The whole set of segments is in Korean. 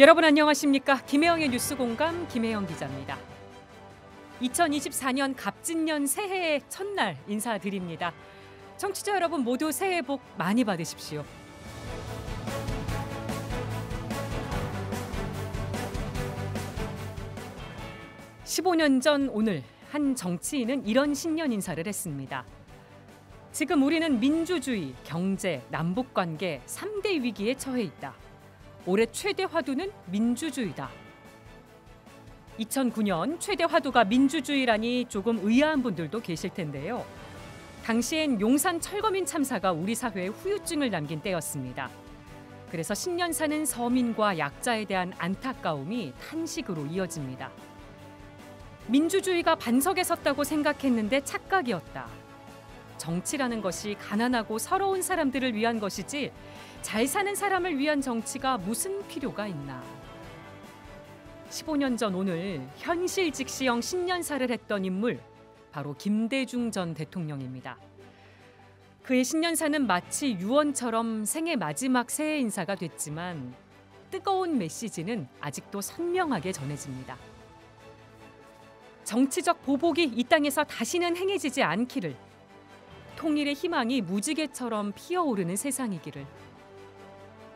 여러분 안녕하십니까? 김혜영의 뉴스 공감 김혜영 기자입니다. 2024년 갑진년 새해의 첫날 인사드립니다. 청취자 여러분 모두 새해 복 많이 받으십시오. 15년 전 오늘 한 정치인은 이런 신년 인사를 했습니다. 지금 우리는 민주주의, 경제, 남북관계 3대 위기에 처해 있다. 올해 최대 화두는 민주주의다. 2009년 최대 화두가 민주주의라니 조금 의아한 분들도 계실 텐데요. 당시엔 용산 철거민 참사가 우리 사회에 후유증을 남긴 때였습니다. 그래서 신년 사는 서민과 약자에 대한 안타까움이 탄식으로 이어집니다. 민주주의가 반석에 섰다고 생각했는데 착각이었다. 정치라는 것이 가난하고 서러운 사람들을 위한 것이지 잘 사는 사람을 위한 정치가 무슨 필요가 있나. 15년 전 오늘 현실 직시형 신년사를 했던 인물 바로 김대중 전 대통령입니다. 그의 신년사는 마치 유언처럼 생애 마지막 새해 인사가 됐지만 뜨거운 메시지는 아직도 선명하게 전해집니다. 정치적 보복이 이 땅에서 다시는 행해지지 않기를, 통일의 희망이 무지개처럼 피어오르는 세상이기를,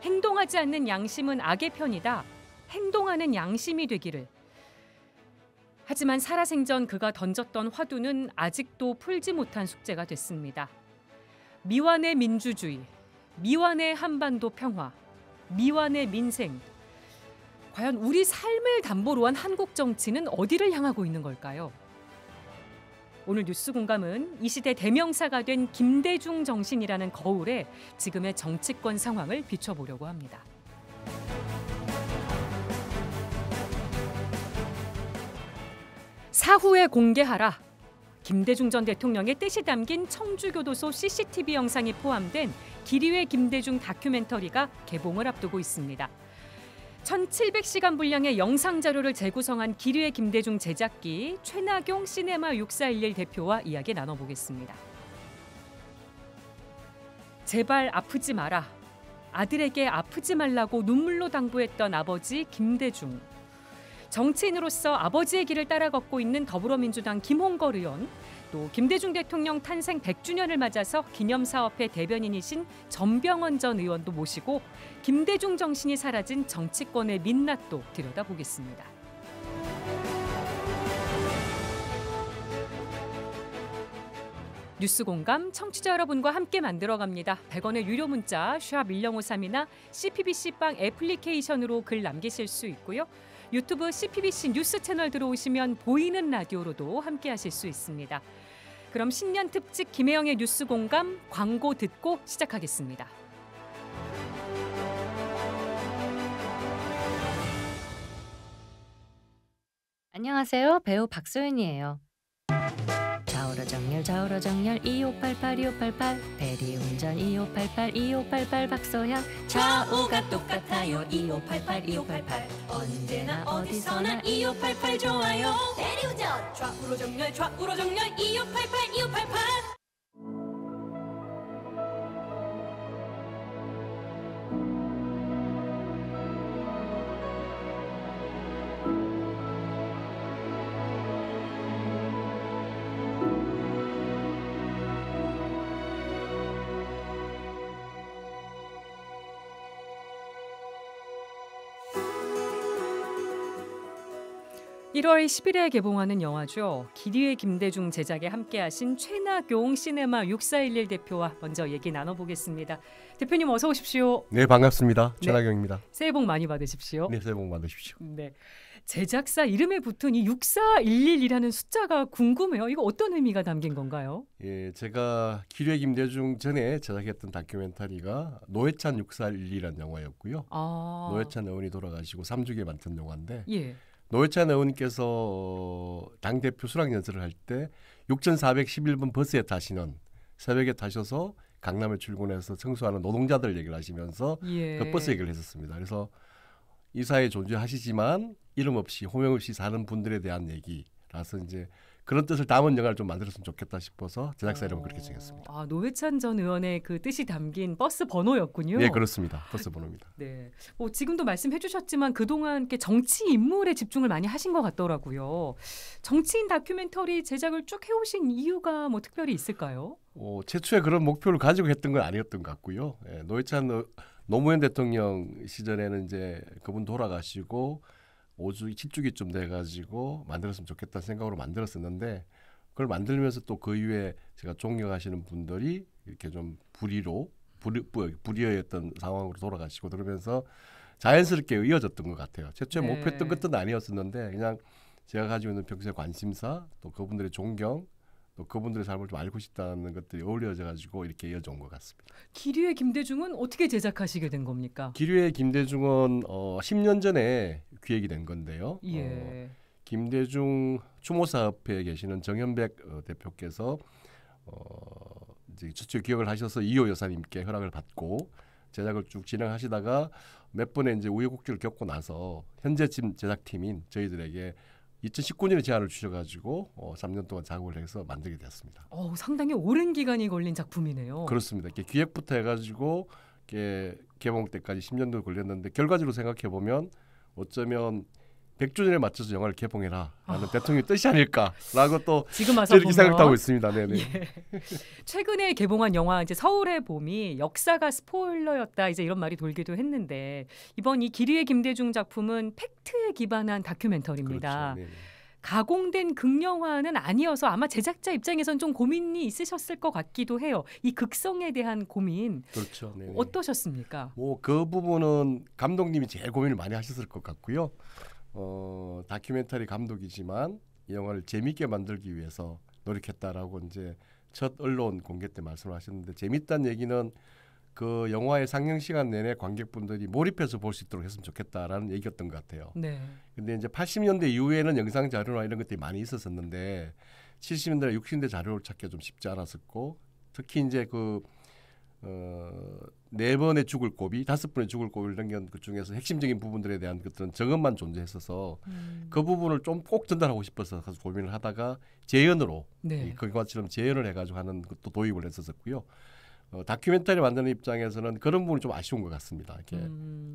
행동하지 않는 양심은 악의 편이다, 행동하는 양심이 되기를. 하지만 살아생전 그가 던졌던 화두는 아직도 풀지 못한 숙제가 됐습니다. 미완의 민주주의, 미완의 한반도 평화, 미완의 민생. 과연 우리 삶을 담보로 한 한국 정치는 어디를 향하고 있는 걸까요? 오늘 뉴스 공감은 이 시대 대명사가 된 김대중 정신이라는 거울에 지금의 정치권 상황을 비춰보려고 합니다. 사후에 공개하라. 김대중 전 대통령의 뜻이 담긴 청주교도소 CCTV 영상이 포함된 기리회 김대중 다큐멘터리가 개봉을 앞두고 있습니다. 1700시간 분량의 영상 자료를 재구성한 기리회 김대중 제작기 최나경 시네마 6411 대표와 이야기 나눠보겠습니다. 제발 아프지 마라. 아들에게 아프지 말라고 눈물로 당부했던 아버지 김대중. 정치인으로서 아버지의 길을 따라 걷고 있는 더불어민주당 김홍걸 의원, 또 김대중 대통령 탄생 100주년을 맞아서 기념사업회 대변인이신 전병헌 전 의원도 모시고 김대중 정신이 사라진 정치권의 민낯도 들여다보겠습니다. 뉴스 공감 청취자 여러분과 함께 만들어갑니다. 100원의 유료 문자 샵 1053이나 CPBC빵 애플리케이션으로 글 남기실 수 있고요. 유튜브 CPBC 뉴스 채널 들어오시면 보이는 라디오로도 함께 하실 수 있습니다. 그럼 신년 특집 김혜영의 뉴스 공감 광고 듣고 시작하겠습니다. 안녕하세요. 배우 박소연이에요. 좌우로 정렬 2588 대리운전 2588 박소연. 좌우가 똑같아요 2588 언제나 어디서나 2588 좋아요. 대리운전 좌우로 정렬 2588 1월 10일에 개봉하는 영화죠. 기리회 김대중 제작에 함께하신 최나경 시네마 6411 대표와 먼저 얘기 나눠보겠습니다. 대표님 어서 오십시오. 네, 반갑습니다. 네. 최나경입니다. 새해 복 많이 받으십시오. 네, 새해 복 받으십시오. 네, 제작사 이름에 붙은 이 6411이라는 숫자가 궁금해요. 이거 어떤 의미가 담긴 건가요? 예, 제가 기리회 김대중 전에 제작했던 다큐멘터리가 노회찬 6411이라는 영화였고요. 노회찬 의원이 돌아가시고 3주기에 만든 영화인데 예. 노회찬 의원께서 당대표 수락연설을 할 때 6411번 버스에 타시는, 새벽에 타셔서 강남에 출근해서 청소하는 노동자들 얘기를 하시면서 예. 그 버스 얘기를 했었습니다. 그래서 이 사회에 존재하시지만 이름 없이 호명 없이 사는 분들에 대한 얘기라서 이제 그런 뜻을 담은 영화를 좀 만들었으면 좋겠다 싶어서 제작사 이름을 그렇게 정했습니다. 아, 노회찬 전 의원의 그 뜻이 담긴 버스 번호였군요. 네, 그렇습니다. 버스 번호입니다. 네, 뭐 지금도 말씀해주셨지만 그동안 이렇게 정치 인물에 집중을 많이 하신 것 같더라고요. 정치인 다큐멘터리 제작을 쭉 해오신 이유가 뭐 특별히 있을까요? 최초에 그런 목표를 가지고 했던 건 아니었던 것 같고요. 예, 노회찬 노무현 대통령 시절에는 이제 그분 돌아가시고 5주, 7주기쯤 돼가지고 만들었으면 좋겠다는 생각으로 만들었었는데 그걸 만들면서 또 그 이후에 제가 존경하시는 분들이 이렇게 좀 불의였던 상황으로 돌아가시고 그러면서 자연스럽게 이어졌던 것 같아요. 최초에 네. 목표했던 것은 아니었었는데 그냥 제가 가지고 있는 평소의 관심사 또 그분들의 존경 또 그분들의 삶을 좀 알고 싶다는 것들이 어우러져 가지고 이렇게 이어져 온 것 같습니다. 기류의 김대중은 어떻게 제작하시게 된 겁니까? 기류의 김대중은 10년 전에 기획이 된 건데요. 예. 김대중 추모사업회에 계시는 정현백 대표께서 이제 최초 기획을 하셔서 이호 여사님께 허락을 받고 제작을 쭉 진행하시다가 몇 번의 이제 우여곡절을 겪고 나서 현재 지금 제작팀인 저희들에게 2019년에 제안을 주셔가지고 3년 동안 작업을 해서 만들게 되었습니다. 상당히 오랜 기간이 걸린 작품이네요. 그렇습니다. 이렇게 기획부터 해가지고 이렇게 개봉 때까지 10년도 걸렸는데 결과적으로 생각해 보면 어쩌면 100주년에 맞춰서 영화를 개봉해라 라는 대통령의 뜻이 아닐까라고 또 지금 와서 이렇게 보면 생각하고 있습니다. 네네. 예. 최근에 개봉한 영화 이제 서울의 봄이 역사가 스포일러였다 이제 이런 말이 돌기도 했는데 이번 이 기류의 김대중 작품은 팩트에 기반한 다큐멘터리입니다. 그렇죠. 네네. 가공된 극영화는 아니어서 아마 제작자 입장에선 좀 고민이 있으셨을 것 같기도 해요. 이 극성에 대한 고민 그렇죠. 네네. 어떠셨습니까? 뭐 그 부분은 감독님이 제일 고민을 많이 하셨을 것 같고요. 다큐멘터리 감독이지만 이 영화를 재밌게 만들기 위해서 노력했다라고 이제 첫 언론 공개 때 말씀을 하셨는데 재밌다는 얘기는 그 영화의 상영 시간 내내 관객분들이 몰입해서 볼 수 있도록 했으면 좋겠다라는 얘기였던 것 같아요. 네. 근데 이제 80년대 이후에는 영상 자료나 이런 것들이 많이 있었었는데 70년대, 60년대 자료를 찾기가 좀 쉽지 않았었고 특히 이제 그 4번의 죽을 고비, 5번의 죽을 고비를 넘긴 그 중에서 핵심적인 부분들에 대한 것들은 저것만 존재했어서 그 부분을 좀 꼭 전달하고 싶어서 고민을 하다가 재연으로 네. 그것처럼 재연을 해가지고 하는 것도 도입을 했었고요. 다큐멘터리 만드는 입장에서는 그런 부분이 좀 아쉬운 것 같습니다. 이렇게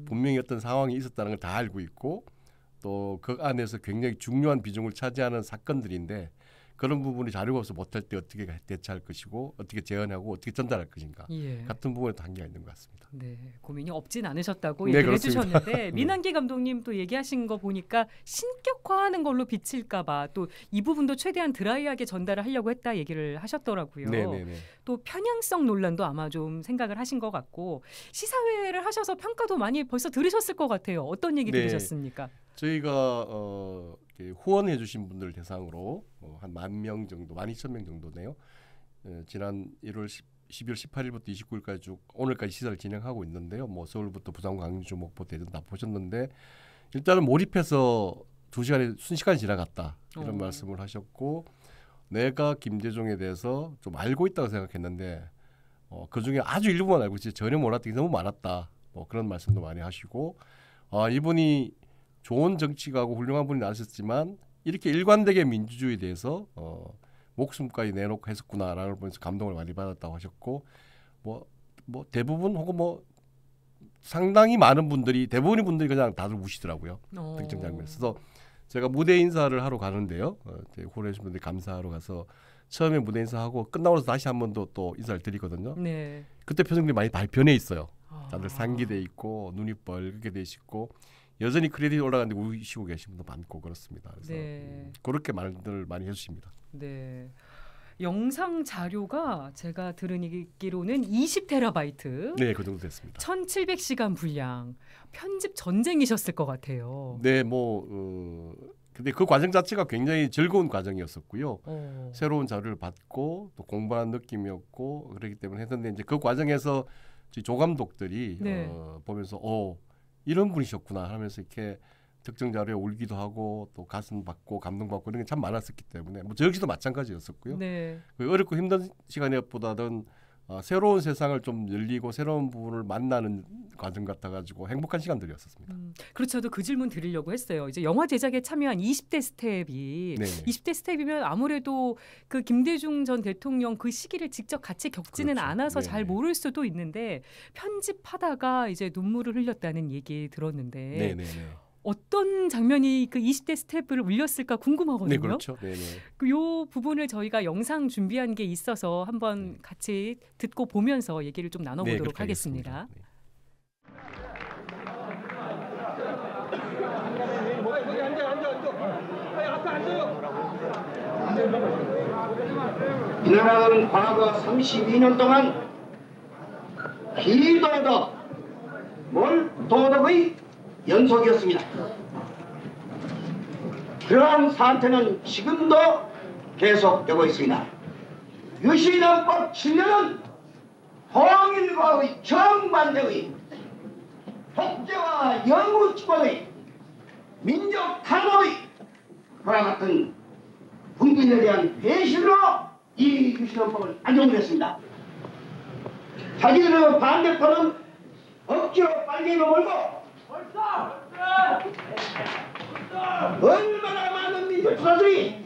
분명히 어떤 상황이 있었다는 걸 다 알고 있고 또 그 안에서 굉장히 중요한 비중을 차지하는 사건들인데 그런 부분이 자료가 없어 못할 때 어떻게 대처할 것이고 어떻게 재현하고 어떻게 전달할 것인가 예. 같은 부분에도 한계가 있는 것 같습니다. 네, 고민이 없진 않으셨다고 네, 얘기를 그렇습니다. 해주셨는데 네. 민한기 감독님 또 얘기하신 거 보니까 신격화하는 걸로 비칠까봐 또 이 부분도 최대한 드라이하게 전달을 하려고 했다 얘기를 하셨더라고요. 네네네. 또 편향성 논란도 아마 좀 생각을 하신 것 같고 시사회를 하셔서 평가도 많이 벌써 들으셨을 것 같아요. 어떤 얘기 네. 들으셨습니까? 저희가 후원해주신 분들 대상으로 한 10,000명 정도, 12,000명 정도네요. 지난 12월 18일부터 29일까지 쭉 오늘까지 시사를 진행하고 있는데요. 뭐 서울부터 부산, 광주, 목포, 대전 다 보셨는데 일단은 몰입해서 2시간이 순식간에 지나갔다 이런 말씀을 하셨고 내가 김대중에 대해서 좀 알고 있다고 생각했는데 그중에 아주 일부만 알고 있지 전혀 몰랐던 게 너무 많았다. 뭐 그런 말씀도 많이 하시고 이분이 좋은 정치가고 훌륭한 분이 나셨지만 이렇게 일관되게 민주주의에 대해서 목숨까지 내놓고 했었구나라는 보면서 감동을 많이 받았다고 하셨고 뭐 대부분 혹은 뭐 상당히 많은 분들이 대부분의 분들이 그냥 다들 우시더라고요. 특정 장면에서. 그래서 제가 무대 인사를 하러 가는데요. 후원해주신 분들이 감사하러 가서 처음에 무대 인사하고 끝나고 나서 다시 한 번 더 또 인사를 드리거든요. 네. 그때 표정들이 많이 변해 있어요. 다들 상기돼 있고 눈이 벌게 되시고 여전히 크레딧 올라가는데 우시고 계신 분도 많고 그렇습니다. 그래서 네. 그렇게 말들 많이 해주십니다. 네. 영상 자료가 제가 들으기로는 20테라바이트. 네, 그 정도 됐습니다. 1,700시간 분량. 편집 전쟁이셨을 것 같아요. 네, 근데 그 과정 자체가 굉장히 즐거운 과정이었었고요. 새로운 자료를 받고 또 공부하는 느낌이었고 그렇기 때문에 했는데 이제 그 과정에서 조 감독들이 네. 보면서 이런 분이셨구나 하면서 이렇게 특정 자료에 울기도 하고 또 가슴 받고 감동받고 이런 게 참 많았었기 때문에 뭐 저 역시도 마찬가지였었고요. 네. 그 어렵고 힘든 시간보다는 새로운 세상을 좀 열리고 새로운 부분을 만나는 과정 같아가지고 행복한 시간들이었었습니다. 그렇죠. 저도 그 질문 드리려고 했어요. 이제 영화 제작에 참여한 20대 스텝이 네네. 20대 스텝이면 아무래도 그 김대중 전 대통령 그 시기를 직접 같이 겪지는 그렇죠. 않아서 네네. 잘 모를 수도 있는데 편집하다가 이제 눈물을 흘렸다는 얘기 들었는데 네네네. 어떤 장면이 그 20대 스텝을 울렸을까 궁금하거든요. 네, 그렇죠. 네네. 요 부분을 저희가 영상 준비한 게 있어서 한번 같이 듣고 보면서 얘기를 좀 나눠보도록 그렇게 하겠습니다. 네. 이 나라는 과거 32년 동안 비도덕, 몰도덕의 연속이었습니다. 그러한 사태는 지금도 계속되고 있습니다. 유신헌법 7년은 통일과의 정반대의 독재와 영우집권의 민족 탄압의 그와 같은 국민에 대한 배신으로 이 유신헌법을 안정했습니다. 자기들의 반대편은 억지로 빨갱이로 몰고 얼마나 많은 민족투사들이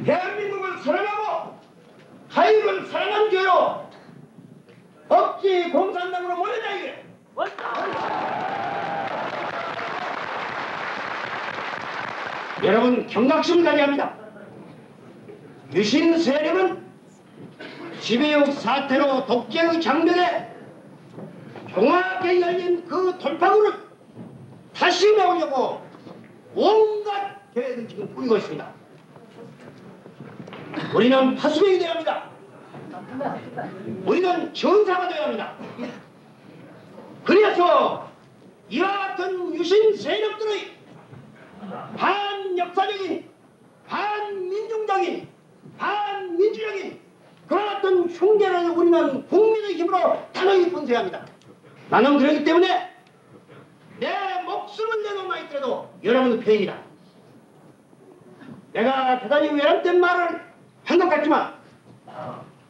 대한민국을 사랑하고 자유를 사랑한 죄로 억지 공산당으로 몰려다 이게 여러분 경각심을 가져야 합니다. 유신 세력은 지배육 사태로 독재의 장면에 종합에 열린 그 돌파구를 다시 메우려고 온갖 계획을 지금 꾸리고 있습니다. 우리는 파수병이 되어야 합니다. 우리는 전사가 되어야 합니다. 그래서 이와 같은 유신 세력들의 반역사적인, 반민중적인, 반민주적인 그와 같은 흉계를 우리는 국민의 힘으로 단호히 분쇄해야 합니다. 나는 그렇기 때문에 내 목숨을 내놓아 있더라도 여러분의 편입니다. 내가 대단히 외람된 말을 한 것 같지만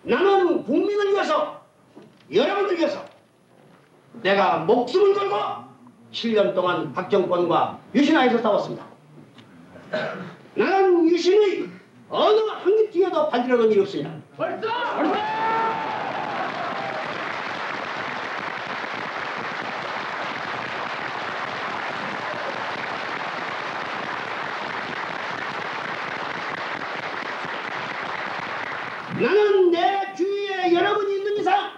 나는 국민을 위해서 여러분을 위해서 내가 목숨을 걸고 7년 동안 박정권과 유신하에서 싸웠습니다. 나는 유신의 어느 한 뒤에도 발들어놓은 일이 없습니다. 나는 내 주위에 여러분이 있는 이상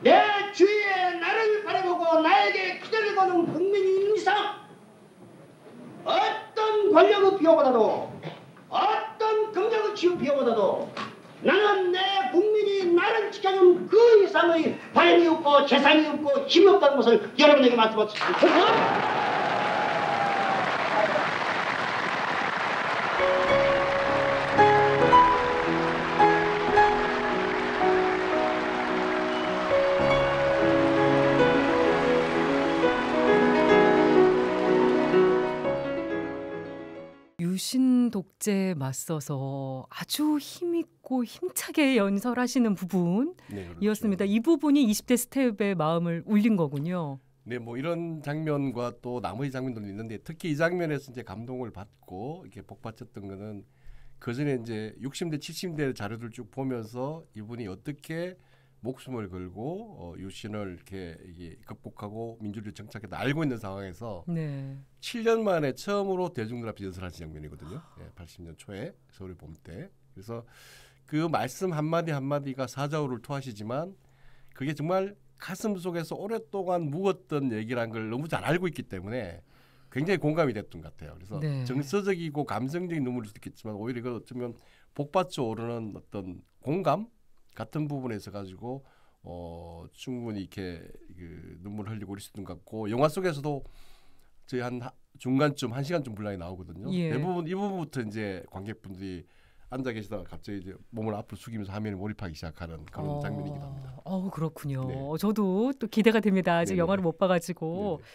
내 주위에 나를 바라보고 나에게 기대를 거는 국민이 있는 이상 어떤 권력의 비호보다도 어떤 긍정의 치유 비호보다도 나는 내 국민이 나를 지켜준 그 이상의 바람이 없고 재산이 없고 힘이 없다는 것을 여러분에게 말씀하고 싶습니다. 유신 독재에 맞서서 아주 힘있고 힘차게 연설하시는 부분이었습니다. 그렇죠. 이 부분이 20대 스텝의 마음을 울린 거군요. 네, 뭐 이런 장면과 또 나머지 장면들도 있는데 특히 이 장면에서 이제 감동을 받고 이렇게 복받쳤던 거는 그 전에 이제 60대, 70대 자료들 쭉 보면서 이분이 어떻게 목숨을 걸고 유신을 이렇게 극복하고 민주주의 정착했다 알고 있는 상황에서 네. 7년 만에 처음으로 대중들 앞에 연설하신 장면이거든요. 80년 초에 서울의 봄 때. 그래서 그 말씀 한마디 한마디가 사자우를 토하시지만 그게 정말 가슴 속에서 오랫동안 묵었던 얘기란 걸 너무 잘 알고 있기 때문에 굉장히 공감이 됐던 것 같아요. 그래서 네. 정서적이고 감성적인 눈물일 수도 있겠지만 오히려 이거 어쩌면 복받쳐 오르는 어떤 공감 같은 부분에 있어 가지고 충분히 이렇게 그 눈물 흘리고 그럴 수 있는 것 같고 영화 속에서도 저희 한 중간쯤 1시간쯤 분량이 나오거든요. 예. 대부분 이 부분부터 이제 관객분들이 앉아 계시다가 갑자기 이제 몸을 앞으로 숙이면서 화면에 몰입하기 시작하는 그런 장면이기도 합니다. 그렇군요. 네. 저도 또 기대가 됩니다. 아직 네네. 영화를 못 봐가지고. 네네.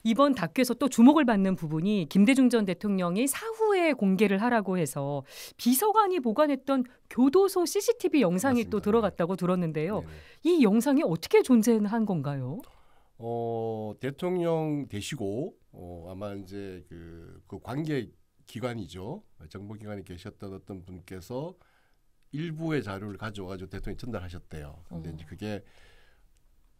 이번 다큐에서 또 주목을 받는 부분이 김대중 전 대통령이 사후에 공개를 하라고 해서 비서관이 보관했던 교도소 CCTV 영상이 맞습니다. 또 들어갔다고 들었는데요. 네네. 이 영상이 어떻게 존재한 건가요? 대통령 되시고 아마 이제 그 관계 기관이죠. 정보기관에 계셨던 어떤 분께서 일부의 자료를 가져와가지고 대통령이 전달하셨대요. 근데 이제 그게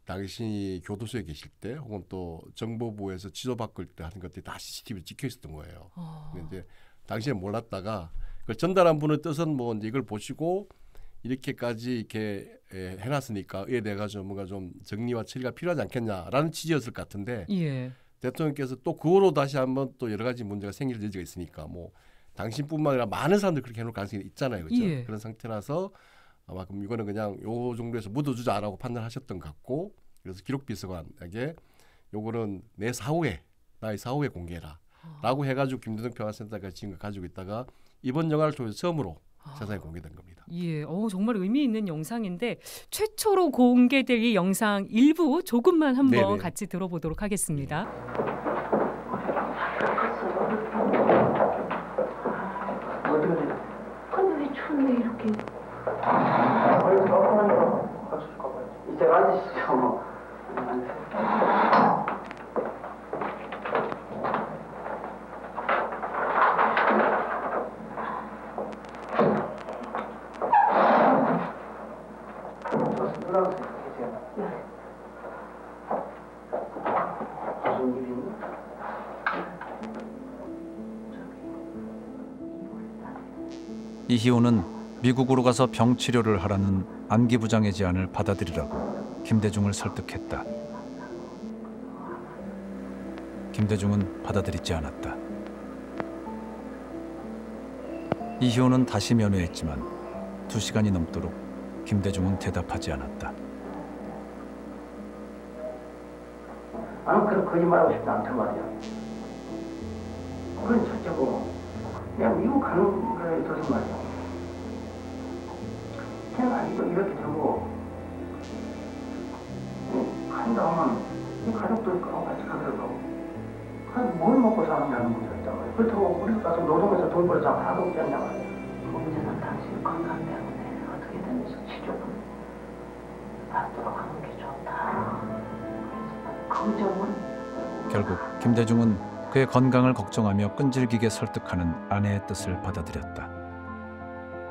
당신이 교도소에 계실 때 혹은 또 정보부에서 지도받을 때 하는 것들이 다 CCTV에 찍혀 있었던 거예요. 근데 이제 당시에 몰랐다가 그걸 전달한 분의 뜻은 뭐 이제 이걸 보시고 이렇게까지 이렇게 해놨으니까 이에 대해 가지고 뭔가 좀 정리와 처리가 필요하지 않겠냐라는 취지였을 것 같은데 예. 대통령께서 또 그거로 다시 한번 또 여러 가지 문제가 생길 여지가 있으니까 뭐 당신뿐만 아니라 많은 사람들이 그렇게 해놓을 가능성이 있잖아요, 그렇죠? 예. 그런 상태라서 아마 그럼 이거는 그냥 요 정도에서 묻어주자라고 판단하셨던 것 같고 그래서 기록비서관에게 요거는 내 사후에 나의 사후에 공개해라라고 해가지고 김대중 평화센터가 지금 걸 가지고 있다가 이번 영화를 통해서 처음으로 세상에 공개된 겁니다. 예, 정말 의미 있는 영상인데 최초로 공개될 이 영상 일부 조금만 한번 네네. 같이 들어보도록 하겠습니다. 근데 왜 춤이 이렇게 이제 앉으시죠. 뭐. 무슨 일이니? 이희호는 미국으로 가서 병 치료를 하라는 안기 부장의 제안을 받아들이라고 김대중을 설득했다. 김대중은 받아들이지 않았다. 이희호는 다시 면회했지만 2시간이 넘도록 김대중은 대답하지 않았다. 나는 그런 거짓말하고 싶지 않단 말이야. 그건 첫째고 그냥 미국 가는 거에 있어서 말이야. 그냥 이거 이렇게 되고 간다 하면 이 가족들 거랑 같이 가기로 하고 뭘 먹고 사느냐는 문제였단 말이야. 그렇다고 우리 가서 노동해서 돈 벌자 하도 없지 않냐 말이야. 문제는 당신 건강 때문에 어떻게든 치료금 받도록 하는 게 좋다. 그 점은 결국 김대중은 그의 건강을 걱정하며 끈질기게 설득하는 아내의 뜻을 받아들였다.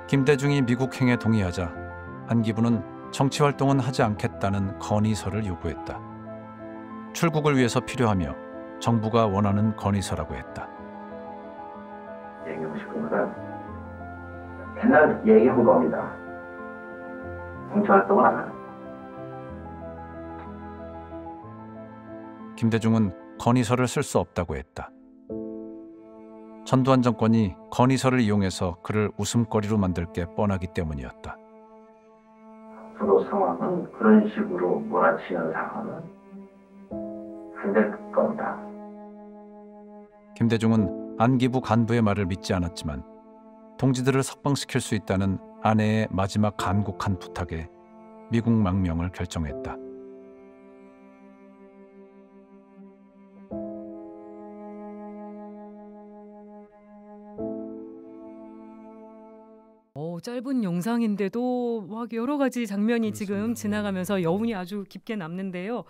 김대중이 미국행에 동의하자 안기부는 정치활동은 하지 않겠다는 건의서를 요구했다. 출국을 위해서 필요하며 정부가 원하는 건의서라고 했다. 얘기하고 싶은 거는 맨날 얘기한 겁니다. 정치활동을 안 하는. 김대중은 건의서를 쓸 수 없다고 했다. 전두환 정권이 건의서를 이용해서 그를 웃음거리로 만들 게 뻔하기 때문이었다. 앞으로 상황은 그런 식으로 몰아치는 상황은 안 될 겁니다. 김대중은 안기부 간부의 말을 믿지 않았지만 동지들을 석방시킬 수 있다는 아내의 마지막 간곡한 부탁에 미국 망명을 결정했다. 짧은 영상인데도 막 여러 가지 장면이 지금 그렇습니다. 지나가면서 여운이 아주 깊게 남는데요.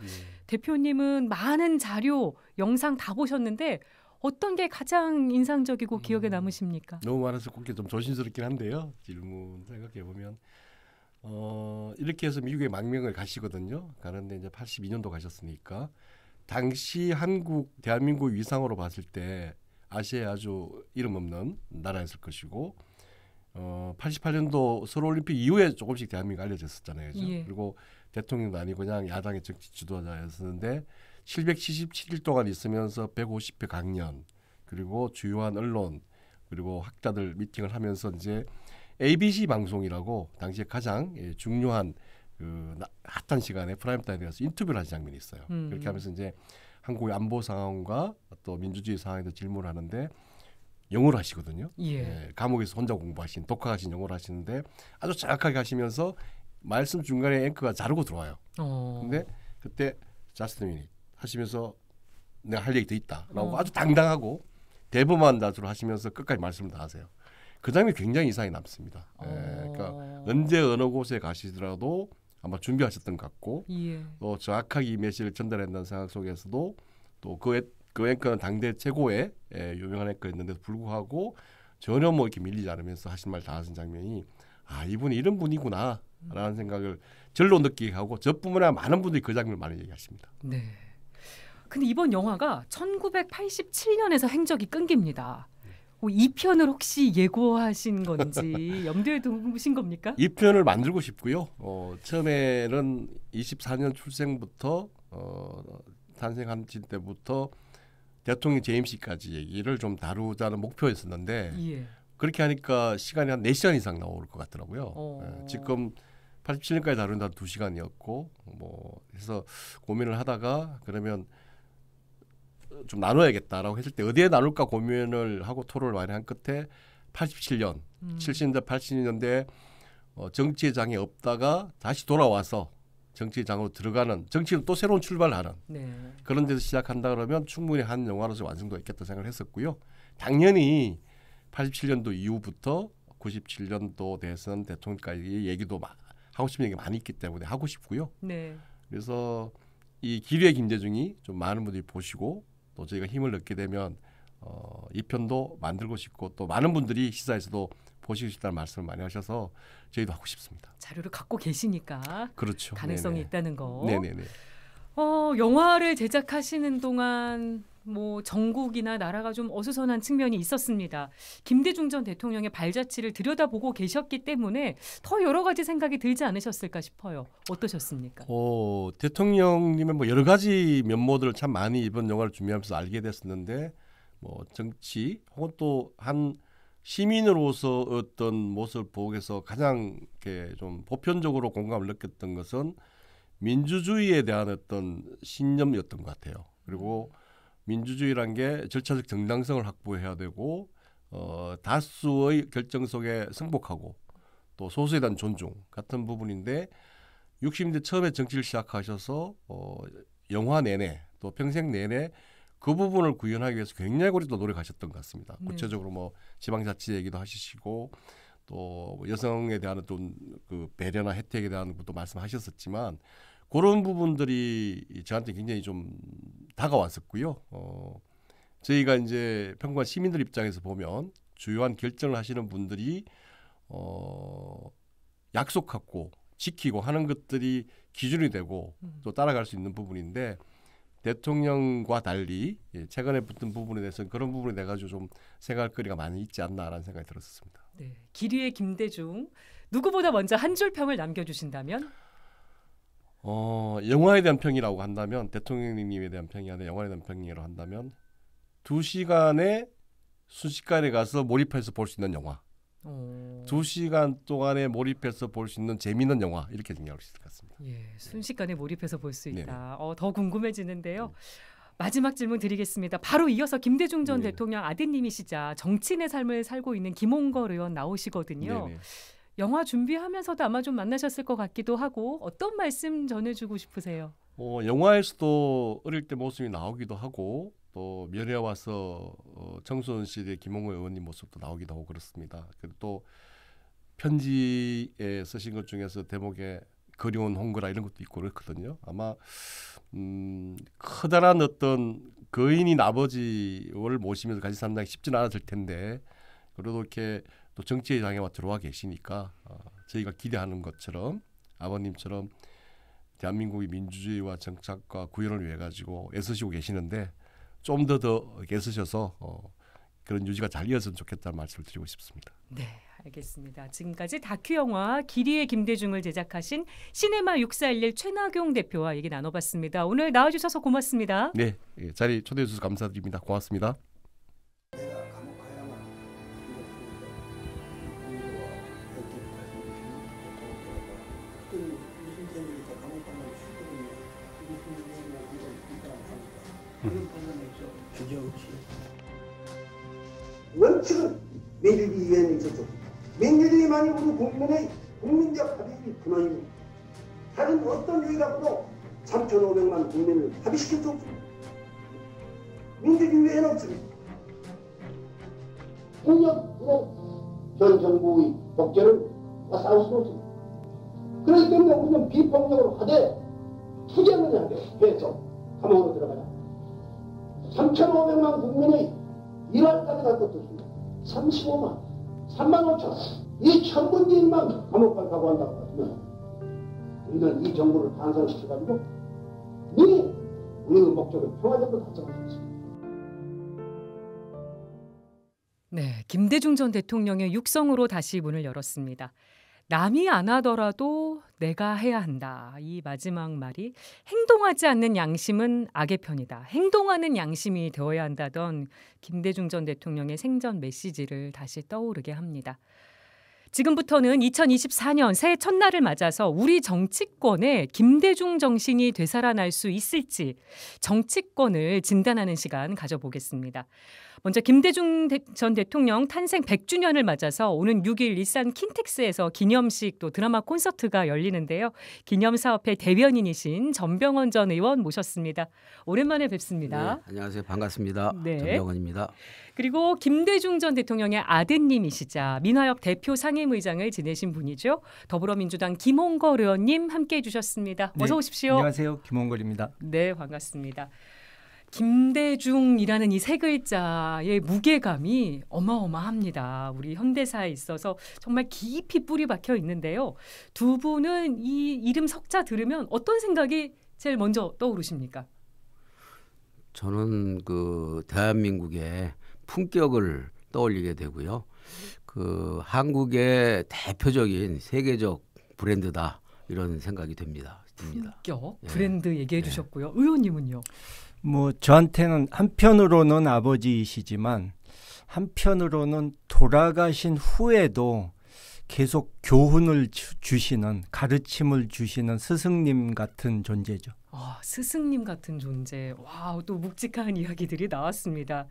대표님은 많은 자료, 영상 다 보셨는데 어떤 게 가장 인상적이고 기억에 남으십니까? 너무 많아서 그게 좀 조심스럽긴 한데요. 질문 생각해 보면 이렇게 해서 미국에 망명을 가시거든요. 가는데 이제 82년도 가셨으니까 당시 한국 대한민국 위상으로 봤을 때 아시아에 아주 이름 없는 나라였을 것이고 88년도 서울올림픽 이후에 조금씩 대한민국 알려졌었잖아요. 그죠? 예. 그리고 대통령도 아니고 그냥 야당의 정치 지도자였었는데 777일 동안 있으면서 150회 강연 그리고 주요한 언론 그리고 학자들 미팅을 하면서 이제 ABC 방송이라고 당시에 가장 중요한 그 핫한 시간에 프라임 타임에 가서 인터뷰를 하는 장면이 있어요. 그렇게 하면서 이제 한국의 안보 상황과 또 민주주의 상황에도 질문을 하는데 영어를 하시거든요. 예. 감옥에서 혼자 공부하신 독학하신 영어를 하시는데 아주 정확하게 하시면서 말씀 중간에 앵커가 자르고 들어와요. 근데 그때 자스틴이 하시면서 내가 할 얘기 더 있다라고 아주 당당하고 대범한 자세로 하시면서 끝까지 말씀을 다 하세요. 그 장면이 굉장히 인상이 남습니다. 그러니까 언제 어느 곳에 가시더라도 아마 준비하셨던 것 같고 예. 또 정확하게 이 메시지를 전달한다는 생각 속에서도 또 그 앵커는 당대 최고의 유명한 앵커였는데도 불구하고 전혀 뭐 이렇게 밀리지 않으면서 하신 말 다 하신 장면이 아 이분이 이런 분이구나라는 생각을 절로 느끼게 하고 저뿐만 아니라 많은 분들이 그 장면을 많이 얘기하십니다. 네. 근데 이번 영화가 1987년에서 행적이 끊깁니다. 2편을 혹시 예고하신 건지 염두에 두신 겁니까? 2편을 만들고 싶고요. 처음에는 24년 출생부터 탄생한 때부터 대통령 재임 시까지 얘기를 좀 다루자는 목표였었는데 예. 그렇게 하니까 시간이 한 4시간 이상 나올 것 같더라고요. 지금 87년까지 다룬다 2시간이었고 뭐 해서 고민을 하다가 그러면 좀 나눠야겠다라고 했을 때 어디에 나눌까 고민을 하고 토론을 많이 한 끝에 87년, 70년대 80년대 정치의 장이 없다가 다시 돌아와서 정치의 장으로 들어가는 정치는 또 새로운 출발을 하는 네. 그런 데서 시작한다 그러면 충분히 한 영화로서 완성도가 있겠다 생각을 했었고요. 당연히 87년도 이후부터 97년도 대선 대통령까지 얘기도 하고 싶은 얘기 많이 있기 때문에 하고 싶고요. 네. 그래서 이 기류의 김대중이 좀 많은 분들이 보시고 또 저희가 힘을 얻게 되면 이 편도 만들고 싶고 또 많은 분들이 시사에서도 보시고 싶다는 말씀을 많이 하셔서 저희도 하고 싶습니다. 자료를 갖고 계시니까 그렇죠. 가능성이 네네. 있다는 거. 네네네. 영화를 제작하시는 동안 뭐 정국이나 나라가 좀 어수선한 측면이 있었습니다. 김대중 전 대통령의 발자취를 들여다보고 계셨기 때문에 더 여러 가지 생각이 들지 않으셨을까 싶어요. 어떠셨습니까? 대통령님의 뭐 여러 가지 면모들을 참 많이 이번 영화를 준비하면서 알게 됐었는데 뭐 정치 혹은 또 한 시민으로서 어떤 모습을 보고서 가장 이렇게 좀 보편적으로 공감을 느꼈던 것은 민주주의에 대한 어떤 신념이었던 것 같아요. 그리고 민주주의란 게 절차적 정당성을 확보해야 되고 다수의 결정 속에 승복하고 또 소수에 대한 존중 같은 부분인데 60년대 처음에 정치를 시작하셔서 영화 내내 또 평생 내내 그 부분을 구현하기 위해서 굉장히 오랫동안 노력하셨던 것 같습니다. 구체적으로 뭐 지방자치 얘기도 하시고 또 여성에 대한 어떤 그 배려나 혜택에 대한 것도 말씀하셨었지만 그런 부분들이 저한테 굉장히 좀 다가왔었고요. 저희가 이제 평범한 시민들 입장에서 보면 주요한 결정을 하시는 분들이 약속하고 지키고 하는 것들이 기준이 되고 또 따라갈 수 있는 부분인데 대통령과 달리 최근에 붙은 부분에 대해서는 그런 부분에 대해 가지고 좀 생각할 거리가 많이 있지 않나라는 생각이 들었습니다. 네, 기류의 김대중 누구보다 먼저 한 줄 평을 남겨주신다면? 영화에 대한 평이라고 한다면 대통령님에 대한 평이 아니라 영화에 대한 평이라고 한다면 2시간에 순식간에 가서 몰입해서 볼 수 있는 영화 2시간 동안에 몰입해서 볼 수 있는 재미있는 영화 이렇게 정리할 수 있을 것 같습니다. 예, 순식간에 몰입해서 볼 수 있다. 더 궁금해지는데요. 마지막 질문 드리겠습니다. 바로 이어서 김대중 전 대통령 아드님이시자 정치인의 삶을 살고 있는 김홍걸 의원 나오시거든요. 영화 준비하면서도 아마 좀 만나셨을 것 같기도 하고 어떤 말씀 전해주고 싶으세요? 영화에서도 어릴 때 모습이 나오기도 하고 또 면회 와서 청소년 시대 김홍걸 의원님 모습도 나오기도 하고 그렇습니다. 그리고 또 편지에 쓰신 것 중에서 대목에 그리운 홍거라 이런 것도 있고 그렇거든요. 아마 커다란 어떤 거인인 아버지를 모시면서 같이 산다기 쉽지는 않았을 텐데 그래도 이렇게 또 정치의 장애와 들어와 계시니까 저희가 기대하는 것처럼 아버님처럼 대한민국의 민주주의와 정착과 구현을 위해 가지고 애쓰시고 계시는데 좀 더 애쓰셔서 그런 유지가 잘 이어졌으면 좋겠다는 말씀을 드리고 싶습니다. 네, 알겠습니다. 지금까지 다큐 영화 기리의 김대중을 제작하신 시네마 6411 최나경 대표와 얘기 나눠봤습니다. 오늘 나와주셔서 고맙습니다. 네, 자리 초대해 주셔서 감사드립니다. 고맙습니다. 원칙은 민주주의 유엔에 있었죠. 민주주의만이 우리 국민의 국민적 합의의 근원입니다. 다른 어떤 유의라고도 3,500만 국민을 합의시킬 수 없습니다. 민주주의 유엔 없습니다. 폭력으로 전 정부의 독재를 싸울 수 없습니다. 그렇기 때문에 우리는 비폭력으로 하되 투쟁을 하되 해서 감옥으로 들어가자. 3,500만 국민의 일할까지 갈 것도 없습니다. 35만, 3만 5천, 이 천분지인만 감옥 갈 각오한다고 하시면 우리는 이 정부를 탄생시켜가지고 우리의 목적을 평화적으로 달성할 수 있습니다. 네, 김대중 전 대통령의 육성으로 다시 문을 열었습니다. 남이 안 하더라도 내가 해야 한다. 이 마지막 말이 행동하지 않는 양심은 악의 편이다. 행동하는 양심이 되어야 한다던 김대중 전 대통령의 생전 메시지를 다시 떠오르게 합니다. 지금부터는 2024년 새해 첫날을 맞아서 우리 정치권에 김대중 정신이 되살아날 수 있을지 정치권을 진단하는 시간 가져보겠습니다. 먼저 김대중 전 대통령 탄생 100주년을 맞아서 오는 6일 일산 킨텍스에서 기념식 또 드라마 콘서트가 열리는데요. 기념사업회 대변인이신 전병헌 전 의원 모셨습니다. 오랜만에 뵙습니다. 네, 안녕하세요. 반갑습니다. 네. 전병헌입니다. 그리고 김대중 전 대통령의 아드님이시자 민화협 대표 상임의장을 지내신 분이죠. 더불어민주당 김홍걸 의원님 함께해 주셨습니다. 어서 오십시오. 안녕하세요. 김홍걸입니다. 네, 반갑습니다. 김대중이라는 이 세 글자의 무게감이 어마어마합니다. 우리 현대사에 있어서 정말 깊이 뿌리 박혀 있는데요. 두 분은 이 이름 석자 들으면 어떤 생각이 제일 먼저 떠오르십니까? 저는 그 대한민국의 품격을 떠올리게 되고요. 그 한국의 대표적인 세계적 브랜드다 이런 생각이 듭니다. 품격, 브랜드 얘기해 주셨고요. 의원님은요? 뭐 저한테는 한편으로는 아버지이시지만 한편으로는 돌아가신 후에도 계속 교훈을 주시는 가르침을 주시는 스승님 같은 존재죠. 아, 스승님 같은 존재. 와, 또 묵직한 이야기들이 나왔습니다.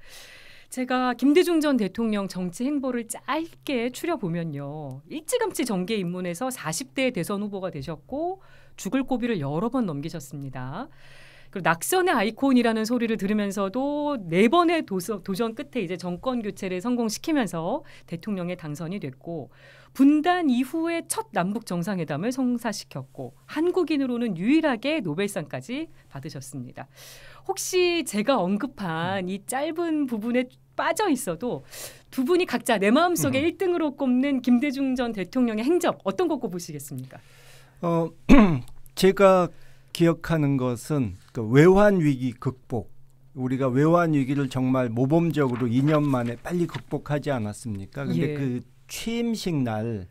제가 김대중 전 대통령 정치 행보를 짧게 추려보면요. 일찌감치 정계에 입문해서 40대 대선 후보가 되셨고 죽을 고비를 여러 번 넘기셨습니다. 그리고 낙선의 아이콘이라는 소리를 들으면서도 4번의 도전 끝에 이제 정권 교체를 성공시키면서 대통령에 당선이 됐고 분단 이후에 첫 남북 정상회담을 성사시켰고 한국인으로는 유일하게 노벨상까지 받으셨습니다. 혹시 제가 언급한 이 짧은 부분에 빠져 있어도 두 분이 각자 내 마음속에 1등으로 꼽는 김대중 전 대통령의 행적 어떤 거 꼽으시겠습니까? 제가 기억하는 것은 그 외환 위기 극복. 우리가 외환 위기를 정말 모범적으로 2년 만에 빨리 극복하지 않았습니까? 근데 그 취임식 날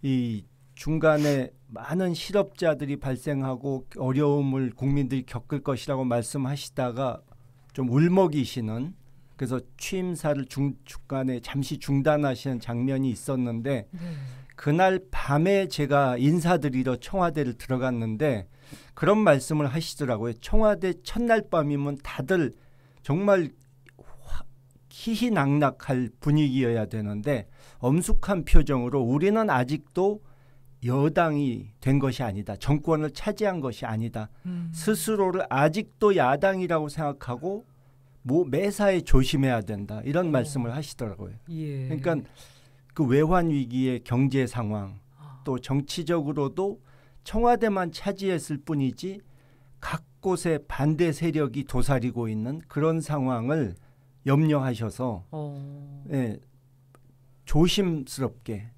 이 중간에 많은 실업자들이 발생하고 어려움을 국민들이 겪을 것이라고 말씀하시다가 좀 울먹이시는 그래서 취임사를 중간에 잠시 중단하시는 장면이 있었는데 그날 밤에 제가 인사드리러 청와대를 들어갔는데 그런 말씀을 하시더라고요. 청와대 첫날 밤이면 다들 정말 희희낙낙할 분위기여야 되는데 엄숙한 표정으로 우리는 아직도 여당이 된 것이 아니다. 정권을 차지한 것이 아니다. 스스로를 아직도 야당이라고 생각하고 매사에 조심해야 된다. 이런 말씀을 하시더라고요. 그러니까 그 외환 위기의 경제 상황 또 정치적으로도 청와대만 차지했을 뿐이지 각 곳에 반대 세력이 도사리고 있는 그런 상황을 염려하셔서 조심스럽게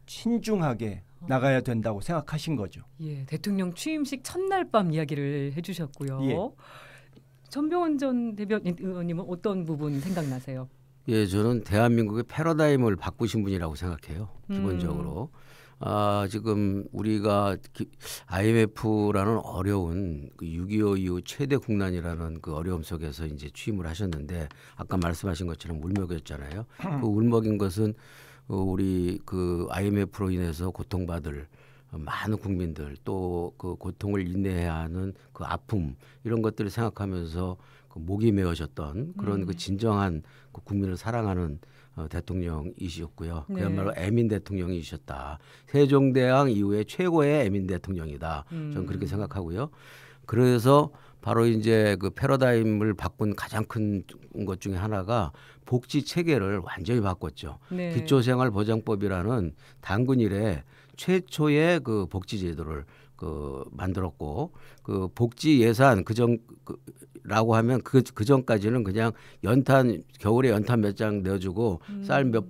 신중하게 나가야 된다고 생각하신 거죠. 예, 대통령 취임식 첫날 밤 이야기를 해주셨고요. 전병헌 전 대변인님은 어떤 부분 생각나세요? 예, 저는 대한민국의 패러다임을 바꾸신 분이라고 생각해요. 기본적으로. 지금 우리가 IMF라는 어려운 그 6.25 이후 최대 국난이라는 그 어려움 속에서 이제 취임을 하셨는데 아까 말씀하신 것처럼 울먹였잖아요. 그 울먹인 것은 우리 그 IMF로 인해서 고통받을 많은 국민들 또 그 고통을 인내해야 하는 그 아픔 이런 것들을 생각하면서 그 목이 메어졌던 그런 그 진정한 그 국민을 사랑하는 대통령이셨고요. 네. 그야말로 애민 대통령이셨다. 세종대왕 이후에 최고의 애민 대통령이다. 저는 그렇게 생각하고요. 그래서 바로 이제 그 패러다임을 바꾼 가장 큰 것 중에 하나가 복지 체계를 완전히 바꿨죠. 네. 기초생활보장법이라는 단군 이래 최초의 그 복지 제도를 그 만들었고 그 복지 예산 라고 하면 그 전까지는 그냥 연탄 겨울에 연탄 몇 장 내어주고 쌀 몇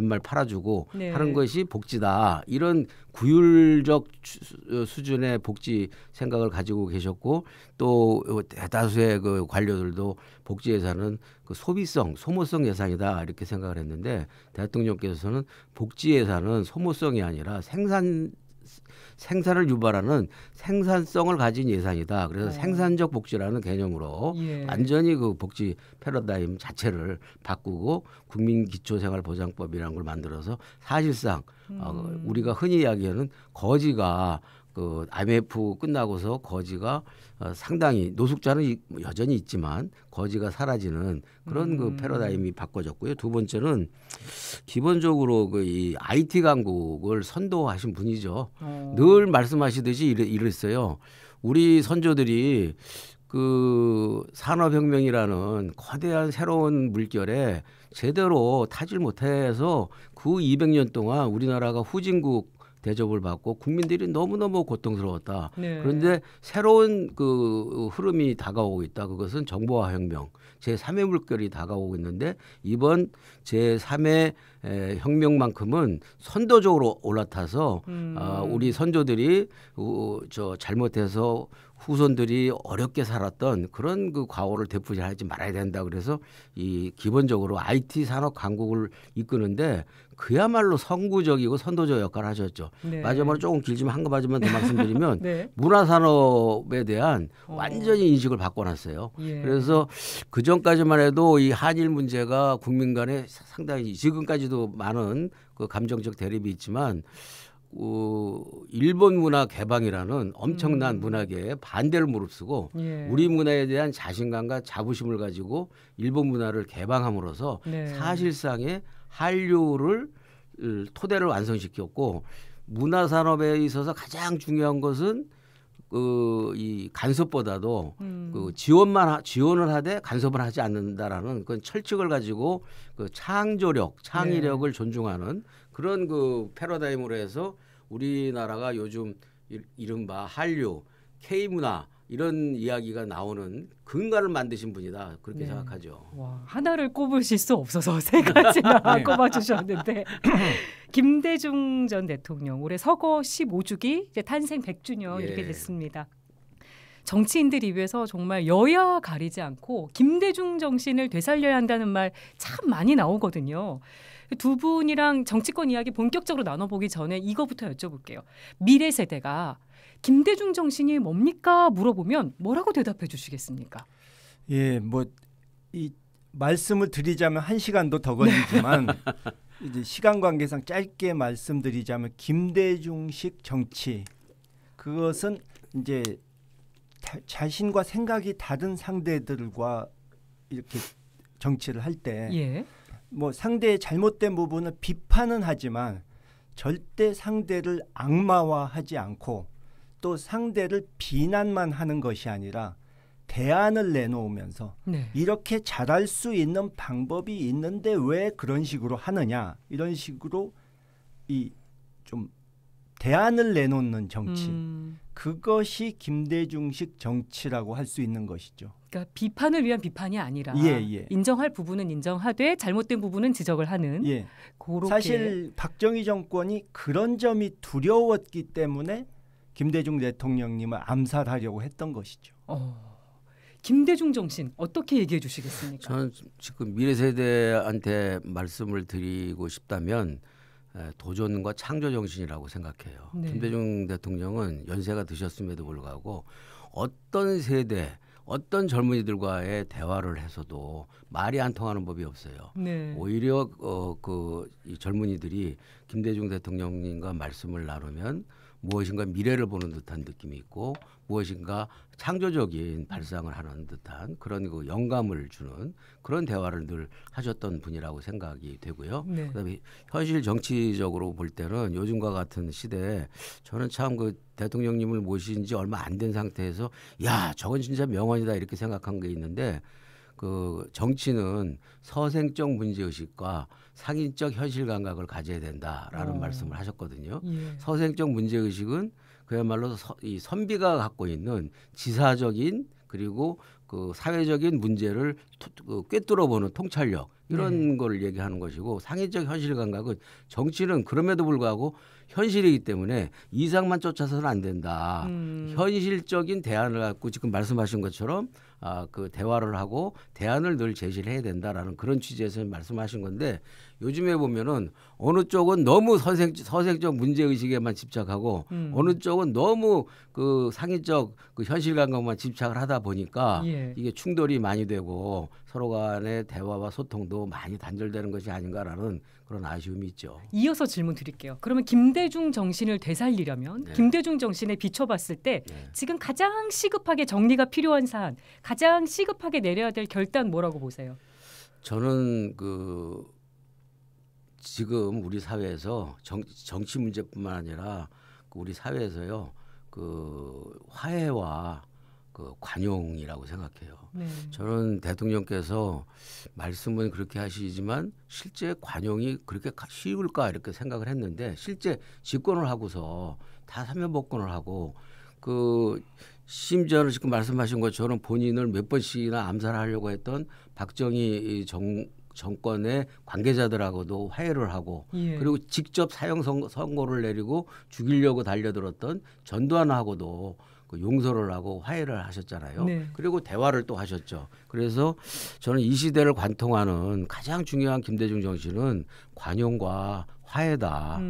말 팔아주고 네. 하는 것이 복지다. 이런 구율적 수준의 복지 생각을 가지고 계셨고 또 대다수의 그 관료들도 복지 예산은 그 소모성 예산이다 이렇게 생각을 했는데 대통령께서는 복지 예산은 소모성이 아니라 생산을 유발하는 생산성을 가진 예산이다. 그래서 생산적 복지라는 개념으로 완전히 그 복지 패러다임 자체를 바꾸고 국민기초생활보장법이라는 걸 만들어서 사실상 우리가 흔히 이야기하는 거지가 그 IMF 끝나고서 거지가 상당히 노숙자는 여전히 있지만 거지가 사라지는 그런 그 패러다임이 바꿔졌고요. 두 번째는 기본적으로 그 이 IT 강국을 선도하신 분이죠. 늘 말씀하시듯이 이랬어요. 우리 선조들이 그 산업혁명이라는 거대한 새로운 물결에 제대로 타질 못해서 그 200년 동안 우리나라가 후진국 대접을 받고 국민들이 너무너무 고통스러웠다. 네. 그런데 새로운 그 흐름이 다가오고 있다. 그것은 정보화 혁명, 제3의 물결이 다가오고 있는데 이번 제3의 혁명만큼은 선도적으로 올라타서 우리 선조들이 잘못해서 후손들이 어렵게 살았던 그런 그 과오를 되풀이하지 말아야 된다. 그래서 이 기본적으로 IT 산업 강국을 이끄는데 그야말로 선구적이고 선도적 역할을 하셨죠. 네. 마지막으로 조금 길지만 한 가지만 더 말씀드리면 네. 문화산업에 대한 완전히 인식을 바꿔놨어요. 예. 그래서 그 전까지만 해도 이 한일 문제가 국민 간에 상당히 지금까지도 많은 그 감정적 대립이 있지만 일본 문화 개방이라는 엄청난 문화계에 반대를 무릅쓰고 우리 문화에 대한 자신감과 자부심을 가지고 일본 문화를 개방함으로써 사실상의 한류를 토대를 완성시켰고 문화 산업에 있어서 가장 중요한 것은 이 간섭보다도 그 지원을 하되 간섭을 하지 않는다라는 그런 철칙을 가지고 그 창조력, 창의력을 존중하는 그런 그 패러다임으로 해서 우리나라가 요즘 이른바 한류, K문화 이런 이야기가 나오는 근간을 만드신 분이다. 그렇게 생각하죠. 와, 하나를 꼽으실 수 없어서 세 가지나 꼽아주셨는데 김대중 전 대통령 올해 서거 15주기 이제 탄생 100주년 이렇게 됐습니다. 정치인들이 위해서 정말 여야 가리지 않고 김대중 정신을 되살려야 한다는 말 참 많이 나오거든요. 두 분이랑 정치권 이야기 본격적으로 나눠보기 전에 이거부터 여쭤볼게요. 미래 세대가 김대중 정신이 뭡니까 물어보면 뭐라고 대답해 주시겠습니까? 예, 뭐 이 말씀을 드리자면 1시간도 더 걸리지만 이제 시간 관계상 짧게 말씀드리자면 김대중식 정치 그것은 이제 자신과 생각이 다른 상대들과 이렇게 정치를 할 때 뭐 상대의 잘못된 부분은 비판은 하지만 절대 상대를 악마화하지 않고 또 상대를 비난만 하는 것이 아니라 대안을 내놓으면서 이렇게 잘할 수 있는 방법이 있는데 왜 그런 식으로 하느냐 이런 식으로 이 좀 대안을 내놓는 정치 그것이 김대중식 정치라고 할 수 있는 것이죠. 그러니까 비판을 위한 비판이 아니라 인정할 부분은 인정하되 잘못된 부분은 지적을 하는 그렇게. 사실 박정희 정권이 그런 점이 두려웠기 때문에 김대중 대통령님을 암살하려고 했던 것이죠. 김대중 정신 어떻게 얘기해 주시겠습니까? 저는 지금 미래 세대한테 말씀을 드리고 싶다면 도전과 창조 정신이라고 생각해요. 김대중 대통령은 연세가 드셨음에도 불구하고 어떤 세대, 어떤 젊은이들과의 대화를 해서도 말이 안 통하는 법이 없어요. 오히려 이 젊은이들이 김대중 대통령님과 말씀을 나누면 무엇인가 미래를 보는 듯한 느낌이 있고 무엇인가 창조적인 발상을 하는 듯한 그런 그 영감을 주는 그런 대화를 늘 하셨던 분이라고 생각이 되고요. 네. 그다음에 현실 정치적으로 볼 때는 요즘과 같은 시대에 저는 참 그 대통령님을 모신 지 얼마 안 된 상태에서 야 저건 진짜 명언이다 이렇게 생각한 게 있는데 그 정치는 서생적 문제의식과 상인적 현실 감각을 가져야 된다라는 말씀을 하셨거든요. 예. 서생적 문제의식은 그야말로 이 선비가 갖고 있는 지사적인 그리고 그 사회적인 문제를 꿰뚫어보는 통찰력 이런 걸 얘기하는 것이고 상인적 현실 감각은 정치는 그럼에도 불구하고 현실이기 때문에 이상만 쫓아서는 안 된다. 현실적인 대안을 갖고 지금 말씀하신 것처럼 그 대화를 하고 대안을 늘 제시를 해야 된다라는 그런 취지에서 말씀하신 건데 요즘에 보면은 어느 쪽은 너무 서생적 문제의식에만 집착하고 어느 쪽은 너무 그 상인적 그 현실 감각만 집착을 하다 보니까 예. 이게 충돌이 많이 되고 서로 간의 대화와 소통도 많이 단절되는 것이 아닌가라는 그런 아쉬움이 있죠. 이어서 질문 드릴게요. 그러면 김대중 정신을 되살리려면 네. 김대중 정신에 비춰봤을 때 네. 지금 가장 시급하게 정리가 필요한 사안, 가장 시급하게 내려야 될 결단 뭐라고 보세요? 저는 그 지금 우리 사회에서 정치 문제뿐만 아니라 우리 사회에서요 그 화해와 그 관용이라고 생각해요. 네. 저는 대통령께서 말씀은 그렇게 하시지만 실제 관용이 그렇게 쉬울까 이렇게 생각을 했는데 실제 집권을 하고서 다 사면복권을 하고 그 심지어는 지금 말씀하신 것처럼 본인을 몇 번씩이나 암살하려고 했던 박정희 정권의 관계자들하고도 화해를 하고 예. 그리고 직접 사형 선고를 내리고 죽이려고 달려들었던 전두환하고도 그 용서를 하고 화해를 하셨잖아요. 네. 그리고 대화를 또 하셨죠. 그래서 저는 이 시대를 관통하는 가장 중요한 김대중 정신은 관용과 화해다.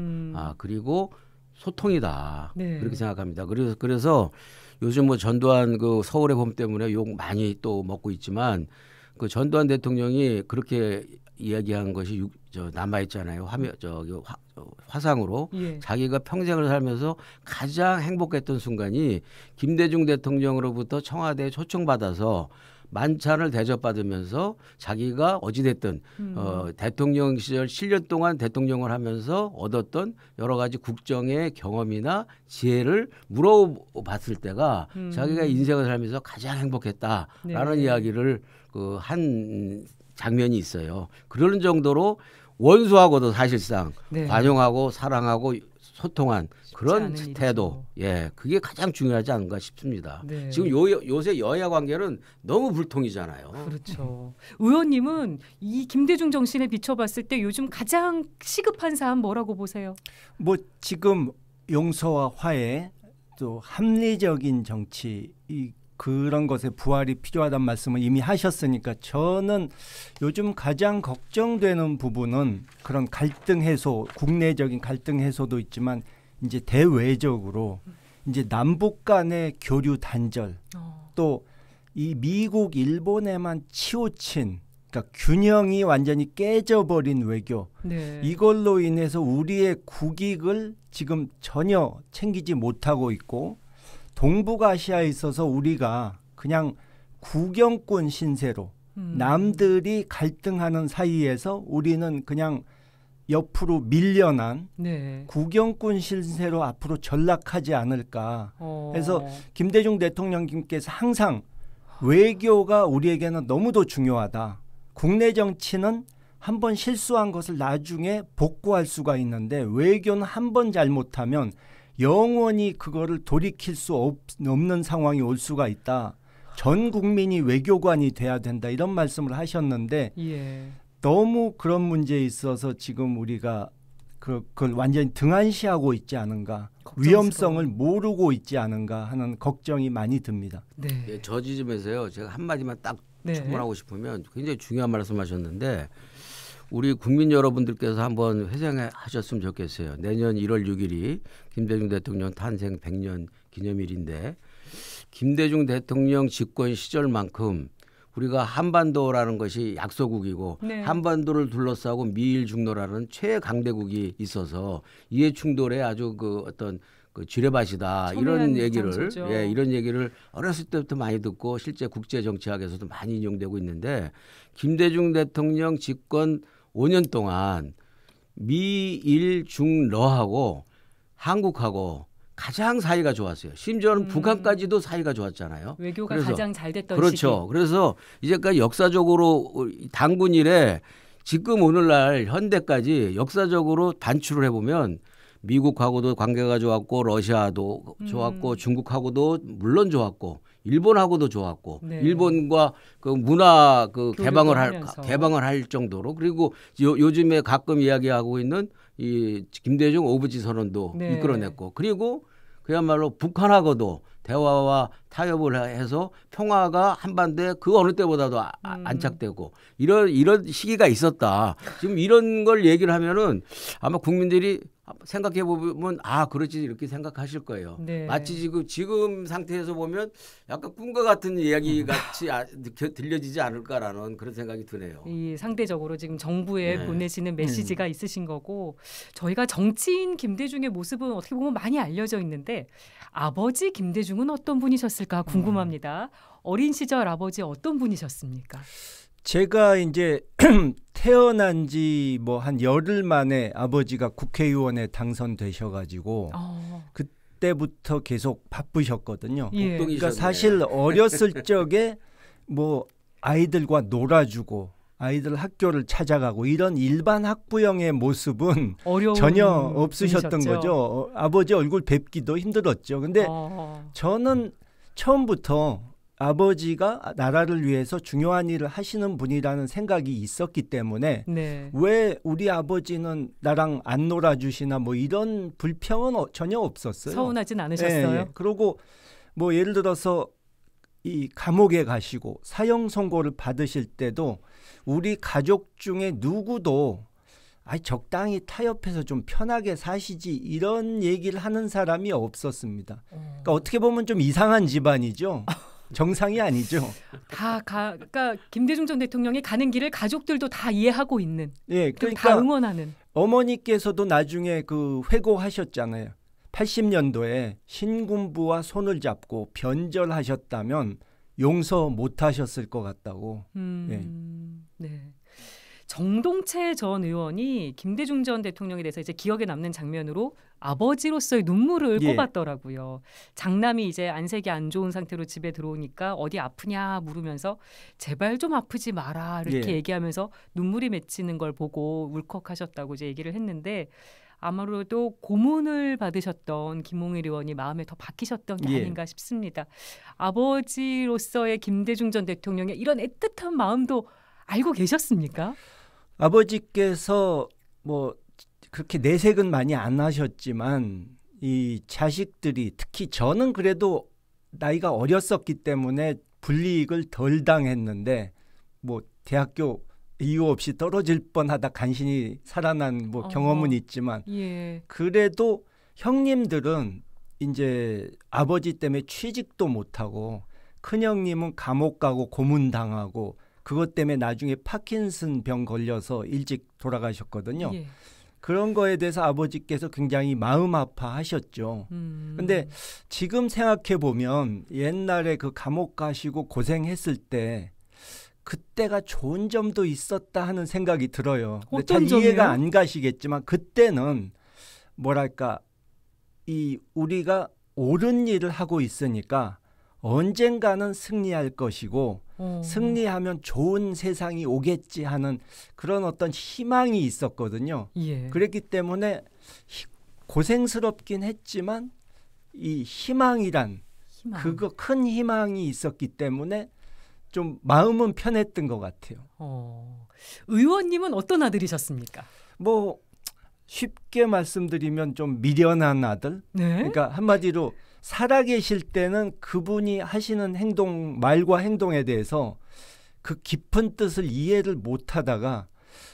그리고 소통이다. 네. 그렇게 생각합니다. 그래서 요즘 뭐 전두환 그 서울의 봄 때문에 욕 많이 또 먹고 있지만 그 전두환 대통령이 그렇게 이야기한 것이 남아 있잖아요. 화상으로 예. 자기가 평생을 살면서 가장 행복했던 순간이 김대중 대통령으로부터 청와대에 초청받아서 만찬을 대접받으면서 자기가 어찌됐든 대통령 시절 7년 동안 대통령을 하면서 얻었던 여러 가지 국정의 경험이나 지혜를 물어봤을 때가 자기가 인생을 살면서 가장 행복했다라는 네. 이야기를 그 한 장면이 있어요. 그런 정도로 원수하고도 사실상 네. 관용하고 사랑하고 소통한 그런 않은 태도, 예, 그게 가장 중요하지 않은가 싶습니다. 네. 지금 요새 여야 관계는 너무 불통이잖아요. 그렇죠. 의원님은 이 김대중 정신에 비춰봤을 때 요즘 가장 시급한 사안 뭐라고 보세요? 뭐 지금 용서와 화해 또 합리적인 정치 그런 것에 부활이 필요하다는 말씀을 이미 하셨으니까 저는 요즘 가장 걱정되는 부분은 그런 갈등 해소, 국내적인 갈등 해소도 있지만 이제 대외적으로 이제 남북 간의 교류 단절 또 이 미국, 일본에만 치우친 그러니까 균형이 완전히 깨져버린 외교 네. 이걸로 인해서 우리의 국익을 지금 전혀 챙기지 못하고 있고 동북아시아에 있어서 우리가 그냥 구경꾼 신세로 남들이 갈등하는 사이에서 우리는 그냥 옆으로 밀려난 네. 구경꾼 신세로 앞으로 전락하지 않을까. 그래서 김대중 대통령님께서 항상 외교가 우리에게는 너무도 중요하다. 국내 정치는 한 번 실수한 것을 나중에 복구할 수가 있는데 외교는 한 번 잘못하면 영원히 그거를 돌이킬 수 없는 상황이 올 수가 있다. 전 국민이 외교관이 돼야 된다. 이런 말씀을 하셨는데 예. 너무 그런 문제에 있어서 지금 우리가 그걸 완전히 등한시하고 있지 않은가. 위험성을 모르고 있지 않은가 하는 걱정이 많이 듭니다. 네. 예, 저 지점에서요. 제가 한마디만 딱 네. 첨언하고 싶으면 굉장히 중요한 말씀하셨는데 우리 국민 여러분들께서 한번 회상하셨으면 좋겠어요. 내년 1월 6일이 김대중 대통령 탄생 100년 기념일인데 김대중 대통령 집권 시절만큼 우리가 한반도라는 것이 약소국이고 네. 한반도를 둘러싸고 미일 중로라는 최강대국이 있어서 이해 충돌에 아주 그 어떤 그 지뢰밭이다 이런 첨예한 얘기를 장소죠. 이런 얘기를 어렸을 때부터 많이 듣고 실제 국제 정치학에서도 많이 인용되고 있는데 김대중 대통령 집권 5년 동안 미일 중러하고 한국하고 가장 사이가 좋았어요. 심지어는 북한까지도 사이가 좋았잖아요. 외교가 가장 잘 됐던 그렇죠. 시기. 그래서 이제까지 역사적으로 단군 이래 지금 오늘날 현대까지 역사적으로 반추를 해보면 미국하고도 관계가 좋았고 러시아도 좋았고 중국하고도 물론 좋았고 일본하고도 좋았고 네. 일본과 그 문화 그 교류도 개방을 할 정도로 그리고 요즘에 가끔 이야기하고 있는 이 김대중 오부지 선언도 네. 이끌어냈고 그리고 그야말로 북한하고도 대화와 타협을 해서 평화가 한반도에 그 어느 때보다도 안착되고 이런 시기가 있었다. 지금 이런 걸 얘기를 하면은 아마 국민들이 생각해 보면 그렇지 이렇게 생각하실 거예요. 네. 마치 지금 상태에서 보면 약간 꿈과 같은 이야기 같이 들려지지 않을까라는 그런 생각이 드네요. 이 상대적으로 지금 정부에 네. 보내시는 메시지가 있으신 거고 저희가 정치인 김대중의 모습은 어떻게 보면 많이 알려져 있는데 아버지 김대중은 어떤 분이셨을까 궁금합니다. 어린 시절 아버지 어떤 분이셨습니까? 제가 이제 태어난 지 뭐 한 열흘 만에 아버지가 국회의원에 당선되셔가지고 그때부터 계속 바쁘셨거든요. 예. 그러니까 사실 어렸을 적에 뭐 아이들과 놀아주고 아이들 학교를 찾아가고 이런 일반 학부형의 모습은 전혀 없으셨던 분이셨죠. 거죠. 아버지 얼굴 뵙기도 힘들었죠. 근데 저는 처음부터 아버지가 나라를 위해서 중요한 일을 하시는 분이라는 생각이 있었기 때문에 네. 왜 우리 아버지는 나랑 안 놀아주시나 뭐 이런 불평은 전혀 없었어요. 서운하진 않으셨어요? 예. 그리고 뭐 예를 들어서 이 감옥에 가시고 사형 선고를 받으실 때도 우리 가족 중에 누구도 적당히 타협해서 좀 편하게 사시지 이런 얘기를 하는 사람이 없었습니다. 그러니까 어떻게 보면 좀 이상한 집안이죠. 정상이 아니죠. 그러니까 김대중 전 대통령이 가는 길을 가족들도 다 이해하고 있는. 예, 그러니까 다 응원하는. 어머니께서도 나중에 그 회고하셨잖아요. 80년도에 신군부와 손을 잡고 변절하셨다면 용서 못하셨을 것 같다고. 예. 네. 정동채 전 의원이 김대중 전 대통령에 대해서 이제 기억에 남는 장면으로 아버지로서의 눈물을 꼽았더라고요. 장남이 이제 안색이 안 좋은 상태로 집에 들어오니까 어디 아프냐 물으면서 제발 좀 아프지 마라 이렇게 얘기하면서 눈물이 맺히는 걸 보고 울컥하셨다고 이제 얘기를 했는데 아무래도 고문을 받으셨던 김홍일 의원이 마음에 더 박히셨던 게 아닌가 싶습니다. 아버지로서의 김대중 전 대통령의 이런 애틋한 마음도 알고 계셨습니까? 아버지께서 뭐 그렇게 내색은 많이 안 하셨지만 이 자식들이 특히 저는 그래도 나이가 어렸었기 때문에 불이익을 덜 당했는데 뭐 대학교 이유 없이 떨어질 뻔하다 간신히 살아난 뭐 경험은 있지만 그래도 형님들은 이제 아버지 때문에 취직도 못하고 큰형님은 감옥 가고 고문당하고 그것 때문에 나중에 파킨슨 병 걸려서 일찍 돌아가셨거든요. 그런 거에 대해서 아버지께서 굉장히 마음 아파하셨죠. 근데 지금 생각해 보면 옛날에 그 감옥 가시고 고생했을 때 그때가 좋은 점도 있었다 하는 생각이 들어요. 잘 이해가 안 가시겠지만 그때는 뭐랄까 이 우리가 옳은 일을 하고 있으니까 언젠가는 승리할 것이고 승리하면 좋은 세상이 오겠지 하는 그런 어떤 희망이 있었거든요. 그랬기 때문에 고생스럽긴 했지만 이 희망이란 그거 큰 희망이 있었기 때문에 좀 마음은 편했던 것 같아요. 의원님은 어떤 아들이셨습니까? 뭐 쉽게 말씀드리면 좀 미련한 아들. 그러니까 한마디로 살아계실 때는 그분이 하시는 행동, 말과 행동에 대해서 그 깊은 뜻을 이해를 못하다가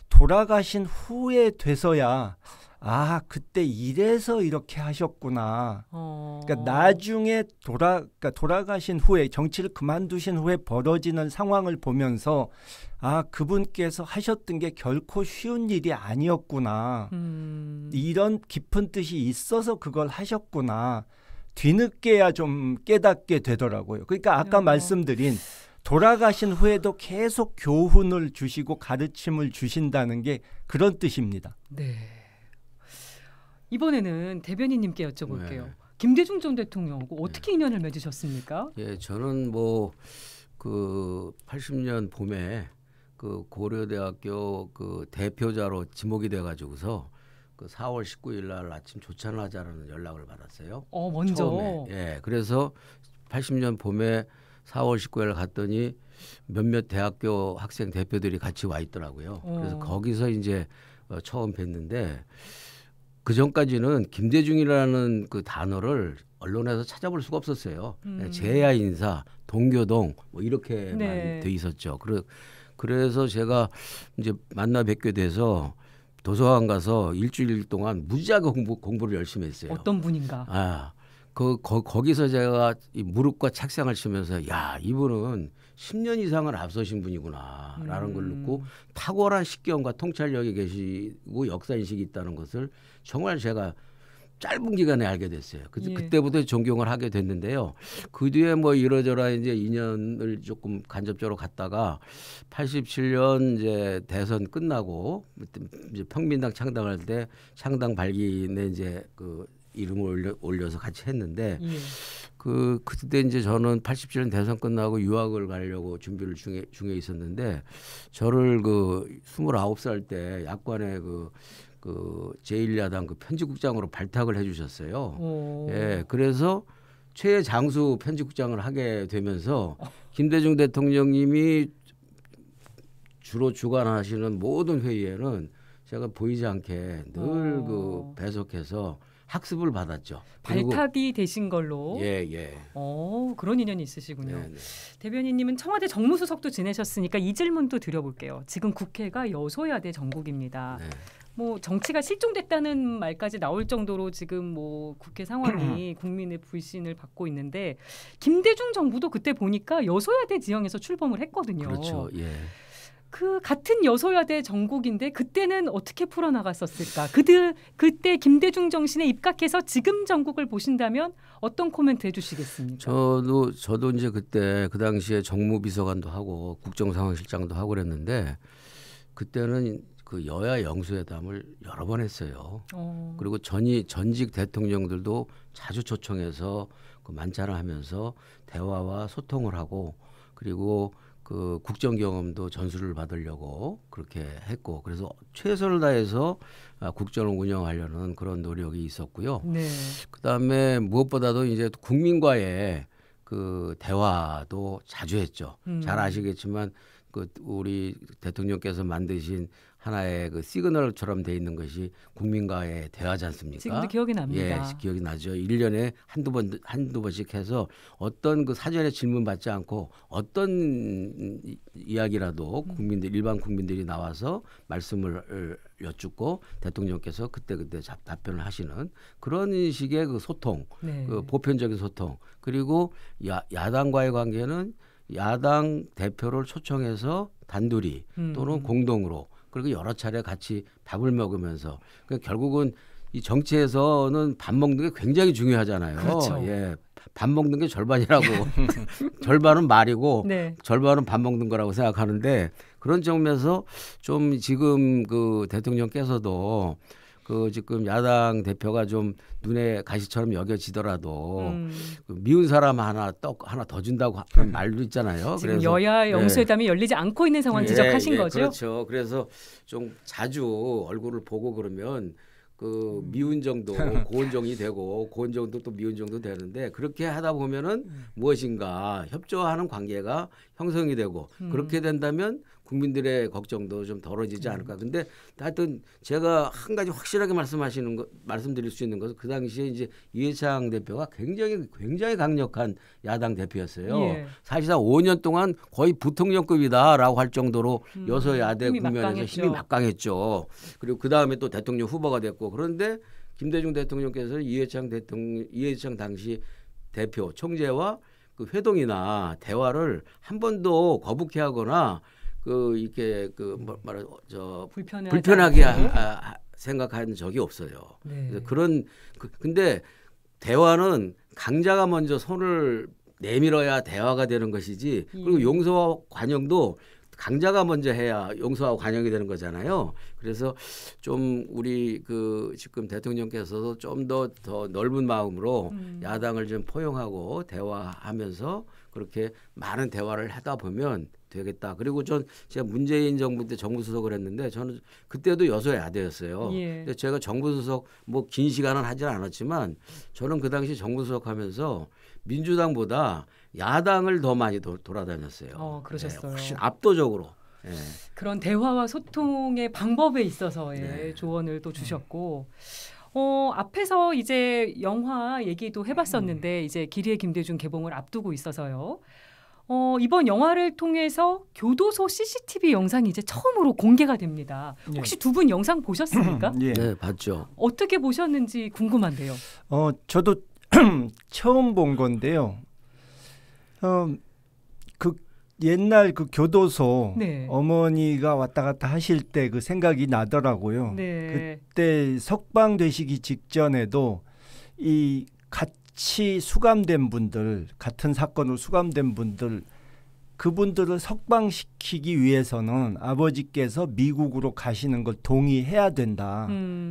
돌아가신 후에 돼서야 아 그때 이래서 이렇게 하셨구나. 그러니까 나중에 그러니까 돌아가신 후에 정치를 그만두신 후에 벌어지는 상황을 보면서 아 그분께서 하셨던 게 결코 쉬운 일이 아니었구나. 이런 깊은 뜻이 있어서 그걸 하셨구나. 뒤늦게야 좀 깨닫게 되더라고요. 그러니까 아까 말씀드린 돌아가신 후에도 계속 교훈을 주시고 가르침을 주신다는 게 그런 뜻입니다. 네. 이번에는 대변인님께 여쭤볼게요. 네. 김대중 전 대통령하고 어떻게 인연을 맺으셨습니까? 예, 저는 뭐 그 80년 봄에 그 고려대학교 그 대표자로 지목이 돼가지고서 그 4월 19일 날 아침 조찬하자라는 연락을 받았어요. 먼저. 처음에. 예, 그래서 80년 봄에 4월 19일 갔더니 몇몇 대학교 학생 대표들이 같이 와 있더라고요. 그래서 거기서 이제 처음 뵀는데 그 전까지는 김대중이라는 그 단어를 언론에서 찾아볼 수가 없었어요. 제야 인사, 동교동 뭐 이렇게만 네. 돼 있었죠. 그래서 제가 이제 만나 뵙게 돼서 도서관 가서 일주일 동안 무지하게 공부를 열심히 했어요. 어떤 분인가? 거기서 제가 이 무릎과 책상을 치면서 야 이분은 10년 이상을 앞서신 분이구나라는 걸 느끼고 탁월한 식견과 통찰력이 계시고 역사인식이 있다는 것을 정말 제가 짧은 기간에 알게 됐어요. 그때부터 존경을 하게 됐는데요. 그 뒤에 뭐 이러저러 이제 인연을 조금 간접적으로 갔다가 87년 이제 대선 끝나고 이제 평민당 창당할 때 창당 발기에 이제 그 이름을 올려서 같이 했는데 그때 이제 저는 87년 대선 끝나고 유학을 가려고 준비를 중에 있었는데 저를 그 29살 때 야권의 그 제1야당 그 편집국장으로 발탁을 해주셨어요. 예, 그래서 최장수 편집국장을 하게 되면서 김대중 대통령님이 주로 주관하시는 모든 회의에는 제가 보이지 않게 늘 그 배석해서 학습을 받았죠. 발탁이 되신 걸로. 예. 그런 인연이 있으시군요. 네네. 대변인님은 청와대 정무수석도 지내셨으니까 이 질문도 드려볼게요. 지금 국회가 여소야대 정국입니다. 네. 뭐 정치가 실종됐다는 말까지 나올 정도로 지금 뭐 국회 상황이 국민의 불신을 받고 있는데 김대중 정부도 그때 보니까 여소야대 지형에서 출범을 했거든요. 그렇죠. 예. 그 같은 여소야대 정국인데 그때는 어떻게 풀어나갔었을까? 그때 김대중 정신에 입각해서 지금 정국을 보신다면 어떤 코멘트 해주시겠습니까? 저도 이제 그때 그 당시에 정무비서관도 하고 국정상황실장도 하고 그랬는데 그때는 그 여야 영수회담을 여러 번 했어요. 그리고 전직 대통령들도 자주 초청해서 그 만찬을 하면서 대화와 소통을 하고 그리고 그 국정 경험도 전수를 받으려고 그렇게 했고 그래서 최선을 다해서 국정을 운영하려는 그런 노력이 있었고요. 네. 그다음에 무엇보다도 이제 국민과의 그 대화도 자주 했죠. 잘 아시겠지만 그 우리 대통령께서 만드신 하나의 그 시그널처럼 돼 있는 것이 국민과의 대화지 않습니까? 지금도 기억이 납니다. 예, 기억이 나죠. 1년에 한두 번씩 해서 어떤 그 사전에 질문 받지 않고 어떤 이야기라도 일반 국민들이 나와서 말씀을 여쭙고 대통령께서 그때 답변을 하시는 그런 식의 그 소통, 네. 그 보편적인 소통. 그리고 야당과의 관계는 야당 대표를 초청해서 단둘이 또는 공동으로 그리고 여러 차례 같이 밥을 먹으면서 그러니까 결국은 이 정치에서는 밥 먹는 게 굉장히 중요하잖아요. 그렇죠. 예, 밥 먹는 게 절반이라고 절반은 말이고 네. 절반은 밥 먹는 거라고 생각하는데 그런 점에서 좀 지금 그 대통령께서도 그 지금 야당 대표가 좀 눈에 가시처럼 여겨지더라도 그 미운 사람 떡 하나 더 준다고 하는 말도 있잖아요. 지금 그래서 여야 영수회담이 열리지 않고 있는 상황 지적하신 거죠? 그렇죠. 그래서 좀 자주 얼굴을 보고 그러면 그 미운 정도 고운 정이 되고 고운 정도 또 미운 정도 되는데 그렇게 하다 보면은 무엇인가 협조하는 관계가 형성이 되고 그렇게 된다면 국민들의 걱정도 좀 덜어지지 않을까. 근데 하여튼 제가 한 가지 확실하게 말씀드릴 수 있는 것은 그 당시에 이제 이해창 대표가 굉장히 강력한 야당 대표였어요. 예. 사실상 5년 동안 거의 부통령급이다라고 할 정도로 여소야대 힘이 국면에서 막강했죠. 힘이 막강했죠. 그리고 그 다음에 또 대통령 후보가 됐고 그런데 김대중 대통령께서 이해창 당시 대표 총재와 그 회동이나 대화를 한 번도 거북해하거나 그 이렇게 불편하게 생각한 적이 없어요. 네. 그래서 근데 대화는 강자가 먼저 손을 내밀어야 대화가 되는 것이지 그리고 용서와 관용도 강자가 먼저 해야 용서하고 관용이 되는 거잖아요. 그래서 좀 우리 그 지금 대통령께서도 좀 더 넓은 마음으로 야당을 좀 포용하고 대화하면서 그렇게 많은 대화를 하다 보면 되겠다. 그리고 제가 문재인 정부 때 정부수석을 했는데 저는 그때도 여소야대였어요. 예. 근데 제가 정부수석 뭐 긴 시간은 하진 않았지만 저는 그 당시 정부수석하면서 민주당보다 야당을 더 많이 돌아다녔어요. 그러셨어요. 훨씬 압도적으로. 예. 그런 대화와 소통의 방법에 있어서의 네. 조언을 또 주셨고 앞에서 이제 영화 얘기도 해봤었는데 이제 기리의 김대중 개봉을 앞두고 있어서요. 이번 영화를 통해서 교도소 CCTV 영상이 이제 처음으로 공개가 됩니다. 혹시 두 분 영상 보셨습니까? 예. 네, 봤죠. 어떻게 보셨는지 궁금한데요. 저도 처음 본 건데요. 그 옛날 그 교도소 네. 어머니가 왔다 갔다 하실 때 그 생각이 나더라고요. 네. 그때 석방되시기 직전에도 이 같이 수감된 분들, 같은 사건으로 수감된 분들, 그분들을 석방시키기 위해서는 아버지께서 미국으로 가시는 걸 동의해야 된다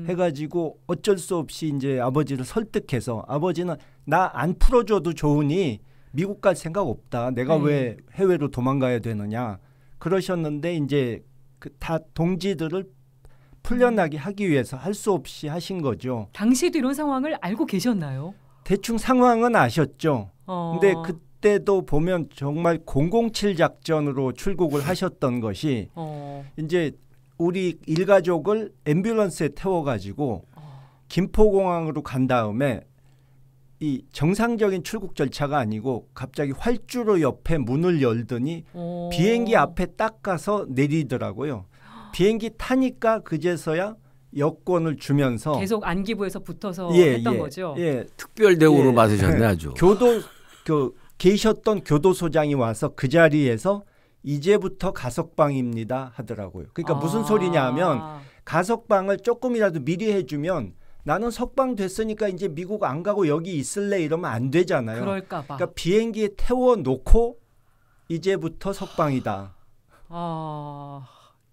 해가지고 어쩔 수 없이 이제 아버지를 설득해서 아버지는 나 안 풀어줘도 좋으니 미국 갈 생각 없다. 내가 왜 해외로 도망가야 되느냐. 그러셨는데 이제 다 동지들을 풀려나게 하기 위해서 할 수 없이 하신 거죠. 당시에도 이런 상황을 알고 계셨나요? 대충 상황은 아셨죠. 근데 그때도 보면 정말 007 작전으로 출국을 하셨던 것이 이제 우리 일가족을 앰뷸런스에 태워가지고 김포공항으로 간 다음에 이 정상적인 출국 절차가 아니고 갑자기 활주로 옆에 문을 열더니 비행기 앞에 딱 가서 내리더라고요. 비행기 타니까 그제서야 여권을 주면서 계속 안기부에서 붙어서 했던 거죠. 예, 특별 대우로 받으셨네 아주. 계셨던 교도소장이 와서 그 자리에서 이제부터 가석방입니다 하더라고요. 그러니까 무슨 소리냐 하면 가석방을 조금이라도 미리 해주면 나는 석방됐으니까 이제 미국 안 가고 여기 있을래 이러면 안 되잖아요. 그럴까 봐. 그러니까 비행기에 태워놓고 이제부터 석방이다.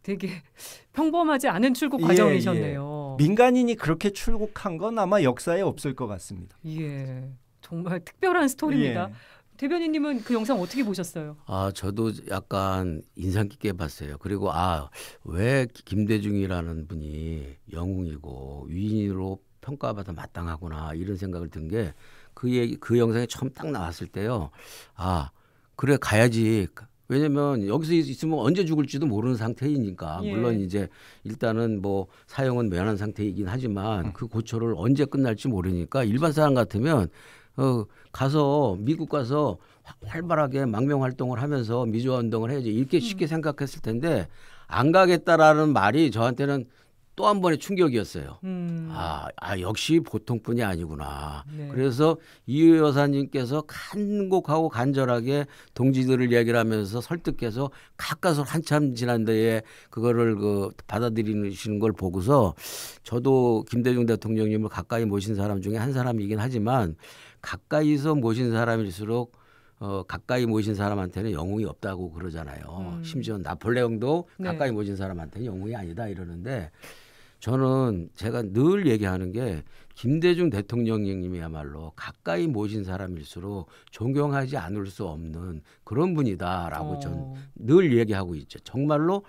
되게 평범하지 않은 출국 과정이셨네요. 민간인이 그렇게 출국한 건 아마 역사에 없을 것 같습니다. 예, 정말 특별한 스토리입니다. 대변인님은 그 영상 어떻게 보셨어요? 저도 약간 인상 깊게 봤어요. 그리고 왜 김대중이라는 분이 영웅이고 위인으로 평가받아 마땅하구나 이런 생각을 든 게 그 영상이 처음 딱 나왔을 때요. 그래 가야지. 왜냐면 여기서 있으면 언제 죽을지도 모르는 상태이니까. 물론 이제 일단은 뭐 사형은 면한 상태이긴 하지만 그 고초를 언제 끝날지 모르니까 일반 사람 같으면 가서 미국 가서 활발하게 망명 활동을 하면서 미주화 운동을 해야지 이렇게 쉽게 생각했을 텐데 안 가겠다라는 말이 저한테는 또 한 번의 충격이었어요. 역시 보통 분이 아니구나. 네. 그래서 이 여사님께서 간곡하고 간절하게 동지들을 얘기를 하면서 설득해서 가까스로 한참 지난 데에 그거를 받아들이시는 걸 보고서 저도 김대중 대통령님을 가까이 모신 사람 중에 한 사람이긴 하지만 가까이서 모신 사람일수록 가까이 모신 사람한테는 영웅이 없다고 그러잖아요. 심지어 나폴레옹도 가까이 모신 사람한테는 영웅이 아니다 이러는데 저는 제가 늘 얘기하는 게 김대중 대통령님이야말로 가까이 모신 사람일수록 존경하지 않을 수 없는 그런 분이다라고 전 늘 얘기하고 있죠. 정말로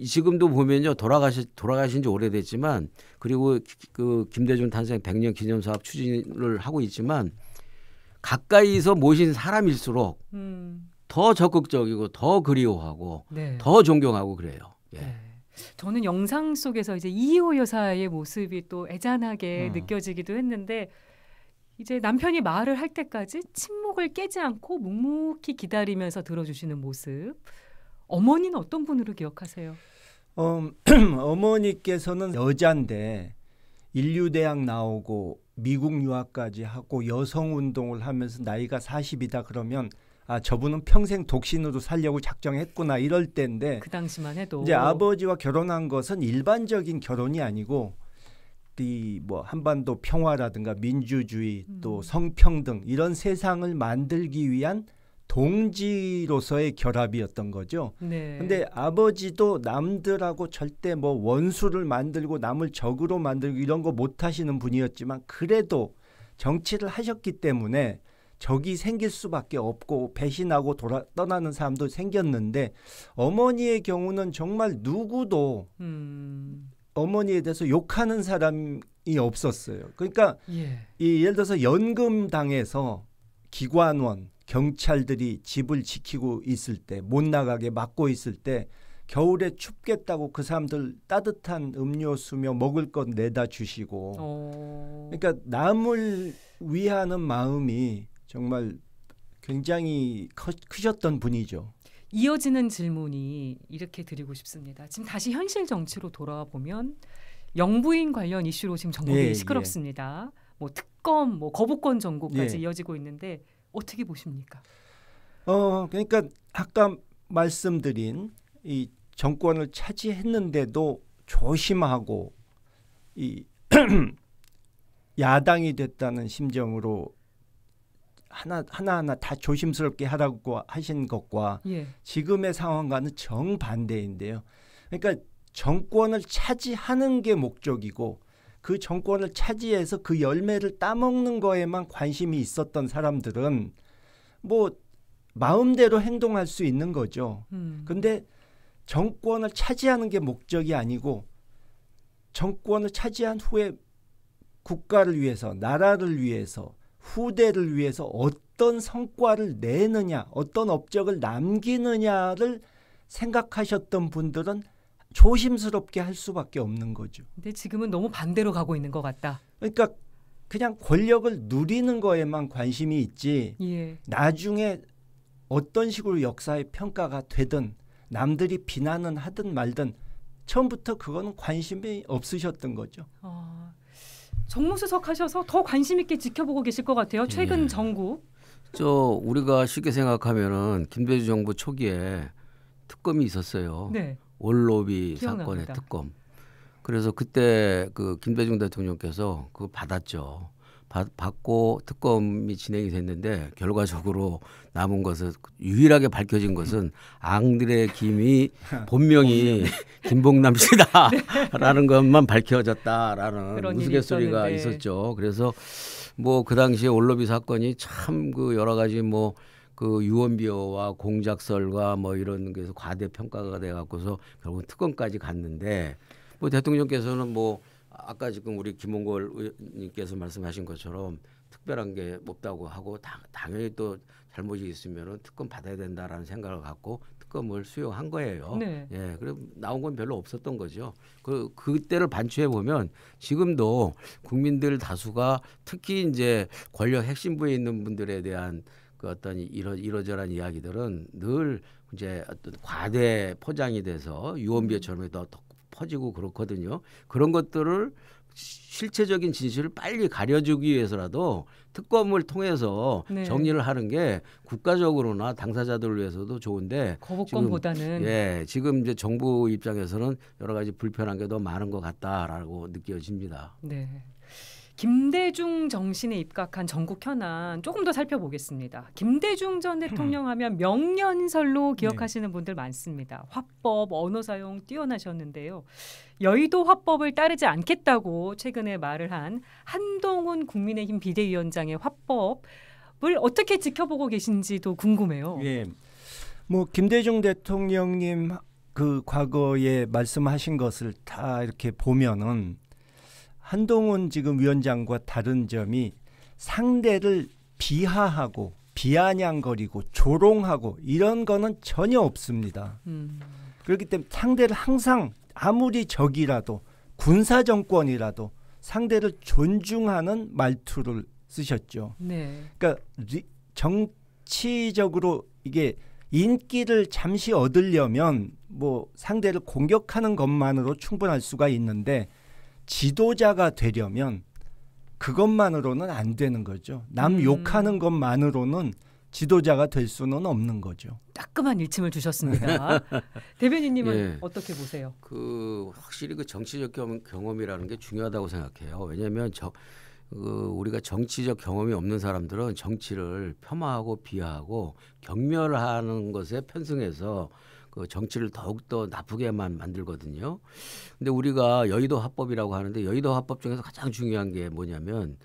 지금도 보면요 돌아가신 지 오래됐지만 그리고 그 김대중 탄생 100년 기념 사업 추진을 하고 있지만 가까이서 모신 사람일수록 더 적극적이고 더 그리워하고 네. 더 존경하고 그래요. 예. 네. 저는 영상 속에서 이제 이희호 여사의 모습이 또 애잔하게 느껴지기도 했는데 이제 남편이 말을 할 때까지 침묵을 깨지 않고 묵묵히 기다리면서 들어주시는 모습. 어머니는 어떤 분으로 기억하세요? 어머니께서는 여잔데 인류대학 나오고 미국 유학까지 하고 여성운동을 하면서 나이가 40이다 그러면 아 저분은 평생 독신으로 살려고 작정했구나 이럴 때인데 그 당시만 해도 이제 아버지와 결혼한 것은 일반적인 결혼이 아니고 이 뭐 한반도 평화라든가 민주주의 또 성평등 이런 세상을 만들기 위한 동지로서의 결합이었던 거죠. 네. 근데 아버지도 남들하고 절대 뭐 원수를 만들고 남을 적으로 만들고 이런 거 못 하시는 분이었지만 그래도 정치를 하셨기 때문에 적이 생길 수밖에 없고 배신하고 떠나는 사람도 생겼는데 어머니의 경우는 정말 누구도 어머니에 대해서 욕하는 사람이 없었어요. 그러니까 예를 들어서 연금당에서 기관원, 경찰들이 집을 지키고 있을 때 못 나가게 막고 있을 때 겨울에 춥겠다고 그 사람들 따뜻한 음료수며 먹을 것 내다 주시고 그러니까 남을 위하는 마음이 정말 굉장히 크셨던 분이죠. 이어지는 질문이 이렇게 드리고 싶습니다. 지금 다시 현실 정치로 돌아와 보면 영부인 관련 이슈로 지금 전국이 시끄럽습니다. 뭐 특검, 뭐 거부권 정국까지 이어지고 있는데 어떻게 보십니까? 그러니까 아까 말씀드린 이 정권을 차지했는데도 조심하고 이 야당이 됐다는 심정으로 하나하나 다 조심스럽게 하라고 하신 것과 지금의 상황과는 정반대인데요. 그러니까 정권을 차지하는 게 목적이고 그 정권을 차지해서 그 열매를 따먹는 거에만 관심이 있었던 사람들은 뭐 마음대로 행동할 수 있는 거죠. 근데 정권을 차지하는 게 목적이 아니고 정권을 차지한 후에 국가를 위해서 나라를 위해서 후대를 위해서 어떤 성과를 내느냐 어떤 업적을 남기느냐를 생각하셨던 분들은 조심스럽게 할 수밖에 없는 거죠. 근데 지금은 너무 반대로 가고 있는 것 같다. 그러니까 그냥 권력을 누리는 거에만 관심이 있지 나중에 어떤 식으로 역사의 평가가 되든 남들이 비난은 하든 말든 처음부터 그거는 관심이 없으셨던 거죠. 정무수석 하셔서 더 관심 있게 지켜보고 계실 것 같아요. 최근 정국. 우리가 쉽게 생각하면은 김대중 정부 초기에 특검이 있었어요. 네. 원로비 기억납니다. 사건의 특검. 그래서 그때 그 김대중 대통령께서 그거 받았죠. 받고 특검이 진행이 됐는데 결과적으로 남은 것은 유일하게 밝혀진 것은 앙드레 김이 본명이 김봉남 씨다라는 것만 밝혀졌다라는 우스갯소리가 있었죠. 그래서 뭐 그 당시에 원로비 사건이 참 그 여러 가지 뭐 그 유언비어와 공작설과 뭐 이런 게서 과대 평가가 돼 갖고서 결국 특검까지 갔는데 뭐 대통령께서는 뭐 아까 지금 우리 김홍걸 의원님께서 말씀하신 것처럼 특별한 게 없다고 하고 당연히 또 잘못이 있으면은 특검 받아야 된다라는 생각을 갖고 특검을 수용한 거예요. 예, 그래 나온 건 별로 없었던 거죠. 그때를 반추해 보면 지금도 국민들 다수가 특히 이제 권력 핵심부에 있는 분들에 대한 그 어떤 이러저러한 이야기들은 늘 이제 어떤 과대 포장이 돼서 유언비어처럼 더 퍼지고 그렇거든요. 그런 것들을 실체적인 진실을 빨리 가려주기 위해서라도 특검을 통해서 정리를 하는 게 국가적으로나 당사자들을 위해서도 좋은데 거부권보다는 지금 이제 정부 입장에서는 여러 가지 불편한 게 더 많은 것 같다라고 느껴집니다. 네. 김대중 정신에 입각한 전국 현안 조금 더 살펴보겠습니다. 김대중 전 대통령 하면 명연설로 기억하시는 분들 많습니다. 화법, 언어 사용 뛰어나셨는데요. 여의도 화법을 따르지 않겠다고 최근에 말을 한 한동훈 국민의힘 비대위원장의 화법을 어떻게 지켜보고 계신지도 궁금해요. 뭐 김대중 대통령님 그 과거에 말씀하신 것을 다 이렇게 보면은 한동훈 지금 위원장과 다른 점이 상대를 비하하고 비아냥거리고 조롱하고 이런 거는 전혀 없습니다. 그렇기 때문에 상대를 항상 아무리 적이라도 군사 정권이라도 상대를 존중하는 말투를 쓰셨죠. 네. 그러니까 정치적으로 이게 인기를 잠시 얻으려면 뭐 상대를 공격하는 것만으로 충분할 수가 있는데 지도자가 되려면 그것만으로는 안 되는 거죠. 남 욕하는 것만으로는 지도자가 될 수는 없는 거죠. 따끔한 일침을 주셨습니다. 대변인님은 예. 어떻게 보세요? 확실히 그 정치적 경험이라는 게 중요하다고 생각해요. 왜냐하면 우리가 정치적 경험이 없는 사람들은 정치를 폄하하고 비하하고 경멸하는 것에 편승해서 그 정치를 더욱더 나쁘게만 만들거든요. 근데 우리가 여의도 화법이라고 하는데 여의도 화법 중에서 가장 중요한 게 뭐냐면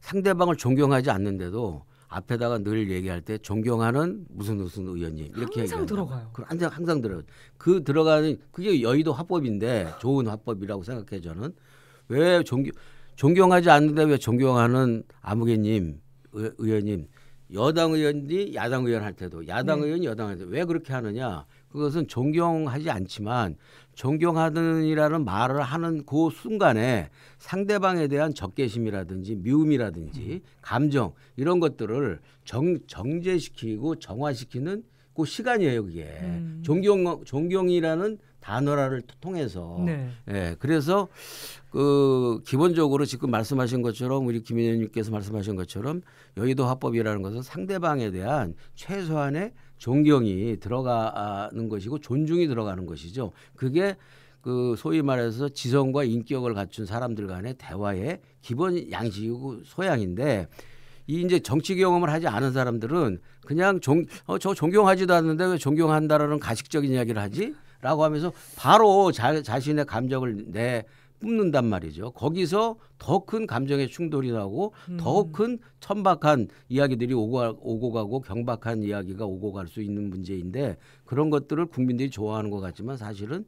상대방을 존경하지 않는데도 앞에다가 늘 얘기할 때 존경하는 무슨 의원님 이렇게 항상 들어가요. 항상 들어요. 그 들어가는 그게 여의도 화법인데 좋은 화법이라고 생각해 저는. 왜 존경하지 않는데 왜 존경하는 아무개님 의원님 여당 의원이 야당 의원 할 때도 야당 의원이 여당 할 때도 왜 그렇게 하느냐. 그것은 존경하지 않지만 존경하는이라는 말을 하는 그 순간에 상대방에 대한 적개심이라든지 미움이라든지 감정 이런 것들을 정제시키고 정화시키는 그 시간이에요. 그게 존경이라는 단어를 통해서 네. 예, 그래서 기본적으로 지금 말씀하신 것처럼 우리 김 의원님께서 말씀하신 것처럼 여의도 화법이라는 것은 상대방에 대한 최소한의 존경이 들어가는 것이고 존중이 들어가는 것이죠. 그게 소위 말해서 지성과 인격을 갖춘 사람들 간의 대화의 기본 양식이고 소양인데 이제 정치 경험을 하지 않은 사람들은 그냥 저 존경하지도 않는데 왜 존경한다라는 가식적인 이야기를 하지? 라고 하면서 바로 자신의 감정을 뿜는단 말이죠. 거기서 더 큰 감정의 충돌이 나고 더 큰 천박한 이야기들이 오고 가고 경박한 이야기가 오고 갈 수 있는 문제인데 그런 것들을 국민들이 좋아하는 것 같지만 사실은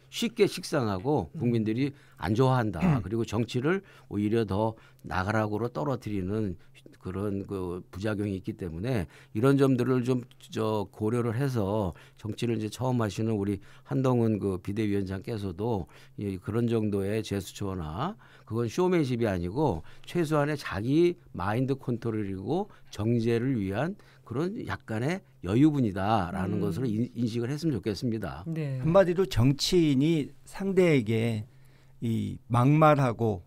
쉽게 식상하고 국민들이 안 좋아한다. 그리고 정치를 오히려 더 나가락으로 떨어뜨리는 그런 부작용이 있기 때문에 이런 점들을 좀 고려를 해서 정치를 이제 처음 하시는 우리 한동훈 비대위원장께서도 그런 정도의 제스처나 그건 쇼맨십이 아니고 최소한의 자기 마인드 컨트롤이고 정제를 위한 그런 약간의 여유분이다라는 것으로 인식을 했으면 좋겠습니다. 네. 한마디로 정치인이 상대에게 이 막말하고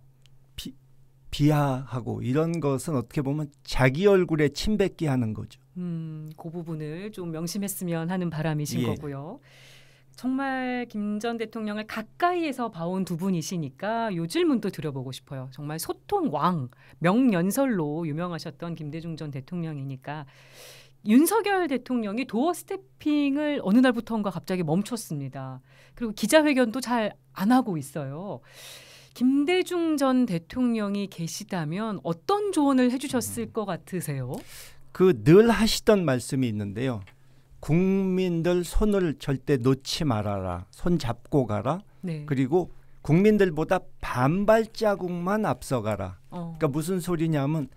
비하하고 이런 것은 어떻게 보면 자기 얼굴에 침 뱉기 하는 거죠. 그 부분을 좀 명심했으면 하는 바람이신 예. 거고요. 정말 김 전 대통령을 가까이에서 봐온 두 분이시니까 요 질문도 드려보고 싶어요. 정말 소통 왕, 명연설로 유명하셨던 김대중 전 대통령이니까 윤석열 대통령이 도어 스태핑을 어느 날부터인가 갑자기 멈췄습니다. 그리고 기자회견도 잘 안 하고 있어요. 김대중 전 대통령이 계시다면 어떤 조언을 해주셨을 것 같으세요? 늘 하시던 말씀이 있는데요. 국민들 손을 절대 놓지 말아라. 손 잡고 가라. 네. 그리고 국민들보다 반발자국만 앞서가라. 그러니까 무슨 소리냐면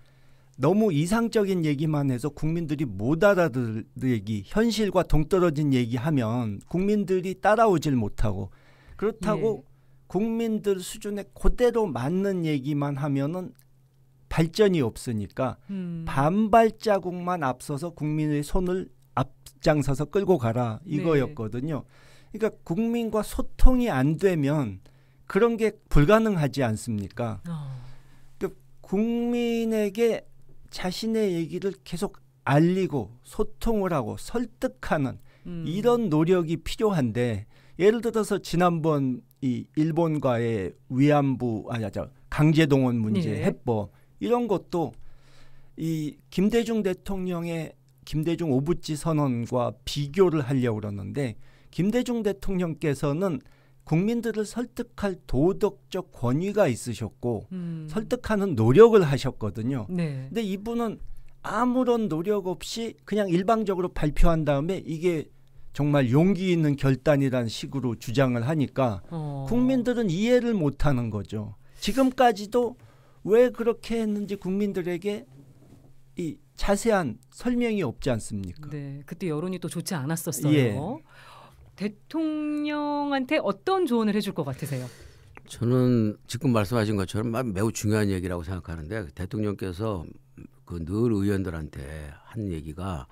너무 이상적인 얘기만 해서 국민들이 못 알아들기, 현실과 동떨어진 얘기하면 국민들이 따라오질 못하고 그렇다고 국민들 수준에 그대로 맞는 얘기만 하면은 발전이 없으니까 반발자국만 앞서서 국민의 손을 앞장서서 끌고 가라 이거였거든요. 그러니까 국민과 소통이 안 되면 그런 게 불가능하지 않습니까? 그러니까 국민에게 자신의 얘기를 계속 알리고 소통을 하고 설득하는 이런 노력이 필요한데 예를 들어서 지난번 이 일본과의 위안부 강제동원 문제 해법 이런 것도 이 김대중 대통령의 김대중 오부지 선언과 비교를 하려고 그러는데 김대중 대통령께서는 국민들을 설득할 도덕적 권위가 있으셨고 설득하는 노력을 하셨거든요. 네. 근데 이분은 아무런 노력 없이 그냥 일방적으로 발표한 다음에 이게 정말 용기 있는 결단이라는 식으로 주장을 하니까 국민들은 이해를 못하는 거죠. 지금까지도 왜 그렇게 했는지 국민들에게 이 자세한 설명이 없지 않습니까? 네, 그때 여론이 또 좋지 않았었어요. 예. 대통령한테 어떤 조언을 해줄 것 같으세요? 저는 지금 말씀하신 것처럼 매우 중요한 얘기라고 생각하는데 대통령께서 그 늘 의원들한테 한 얘기가